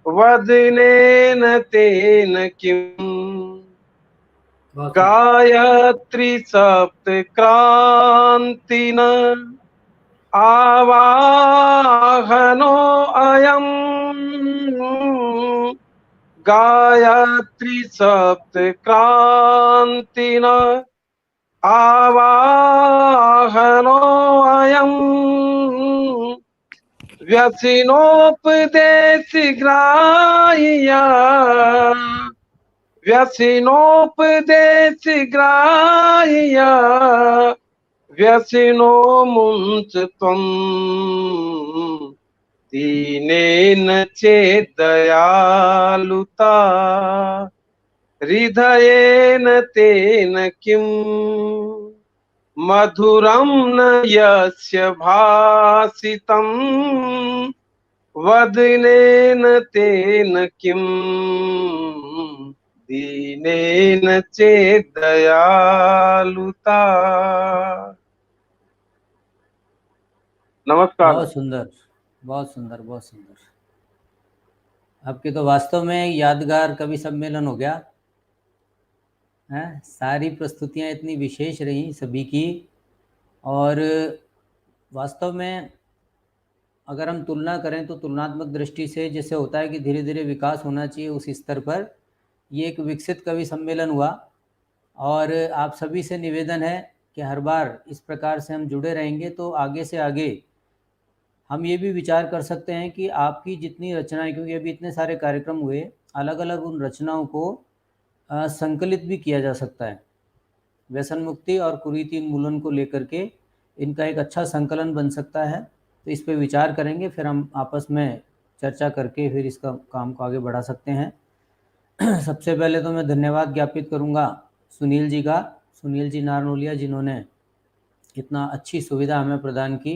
वदनेन तेन किम् गायत्री सप्त क्रांतिन आवाहनो अयम् गायत्री सप्त क्रांतिन आवाहनो अयम् व्यसिनोपदेशग्राह्या व्यसिनोपदेशग्राह्या व्यसिनो मुञ्च त्वम् दीनेन चेत् दयालुता हृदयेन तेन किम् मधुरं न यस्य भासितं वदनेन तेन किम् दीनेन चेत् दयालुता। नमस्कार। बहुत सुंदर, बहुत सुंदर, बहुत सुंदर। आपके तो वास्तव में यादगार कवि सम्मेलन हो गया है। सारी प्रस्तुतियां इतनी विशेष रही सभी की, और वास्तव में अगर हम तुलना करें तो तुलनात्मक दृष्टि से जैसे होता है कि धीरे धीरे विकास होना चाहिए, उस स्तर पर ये एक विकसित कवि सम्मेलन हुआ। और आप सभी से निवेदन है कि हर बार इस प्रकार से हम जुड़े रहेंगे तो आगे से आगे हम ये भी विचार कर सकते हैं कि आपकी जितनी रचनाएं, क्योंकि अभी इतने सारे कार्यक्रम हुए, अलग अलग उन रचनाओं को संकलित भी किया जा सकता है। व्यसन मुक्ति और कुरीति उन्मूलन को लेकर के इनका एक अच्छा संकलन बन सकता है। तो इस पे विचार करेंगे, फिर हम आपस में चर्चा करके फिर इसका काम को आगे बढ़ा सकते हैं। सबसे पहले तो मैं धन्यवाद ज्ञापित करूंगा सुनील जी का, सुनील जी नारनोलिया, जिन्होंने इतना अच्छी सुविधा हमें प्रदान की,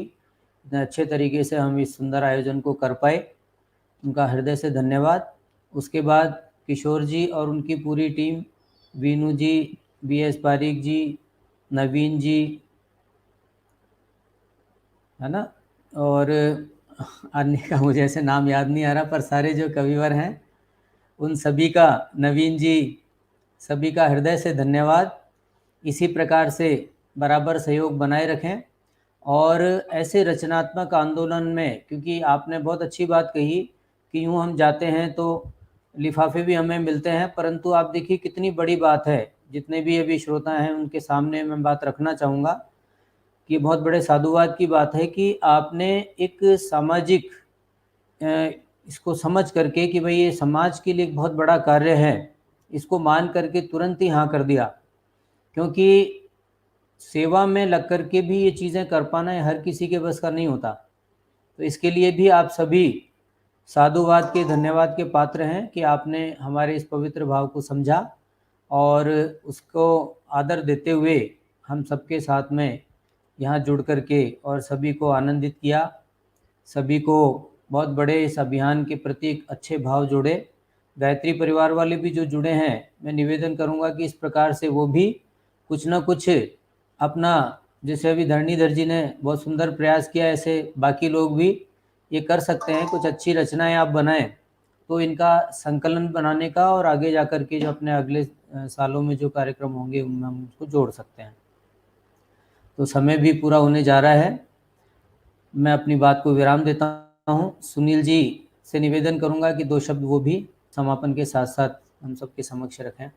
इतने अच्छे तरीके से हम इस सुंदर आयोजन को कर पाए, उनका हृदय से धन्यवाद। उसके बाद किशोर जी और उनकी पूरी टीम, वीनू जी, BS पारीक जी, नवीन जी, है ना, और अन्य का मुझे ऐसे नाम याद नहीं आ रहा, पर सारे जो कविवर हैं उन सभी का, नवीन जी, सभी का हृदय से धन्यवाद। इसी प्रकार से बराबर सहयोग बनाए रखें और ऐसे रचनात्मक आंदोलन में, क्योंकि आपने बहुत अच्छी बात कही कि यूँ हम जाते हैं तो लिफाफे भी हमें मिलते हैं, परंतु आप देखिए कितनी बड़ी बात है, जितने भी अभी श्रोता हैं उनके सामने मैं बात रखना चाहूँगा कि बहुत बड़े साधुवाद की बात है कि आपने एक सामाजिक इसको समझ करके कि भाई ये समाज के लिए एक बहुत बड़ा कार्य है, इसको मान करके तुरंत ही हाँ कर दिया, क्योंकि सेवा में लग करके भी ये चीज़ें कर पाना हर किसी के बस का नहीं होता। तो इसके लिए भी आप सभी साधुवाद के, धन्यवाद के पात्र हैं कि आपने हमारे इस पवित्र भाव को समझा और उसको आदर देते हुए हम सबके साथ में यहाँ जुड़ करके और सभी को आनंदित किया, सभी को बहुत बड़े इस अभियान के प्रति एक अच्छे भाव जोड़े। गायत्री परिवार वाले भी जो जुड़े हैं, मैं निवेदन करूँगा कि इस प्रकार से वो भी कुछ ना कुछ अपना, जैसे अभी धरणीधर जी ने बहुत सुंदर प्रयास किया, ऐसे बाकी लोग भी ये कर सकते हैं, कुछ अच्छी रचनाएं आप बनाएं तो इनका संकलन बनाने का और आगे जा कर के जो अपने अगले सालों में जो कार्यक्रम होंगे उनमें हम उसको जोड़ सकते हैं। तो समय भी पूरा होने जा रहा है, मैं अपनी बात को विराम देता हूँ। सुनील जी से निवेदन करूँगा कि 2 शब्द वो भी समापन के साथ साथ हम सबके समक्ष रखें।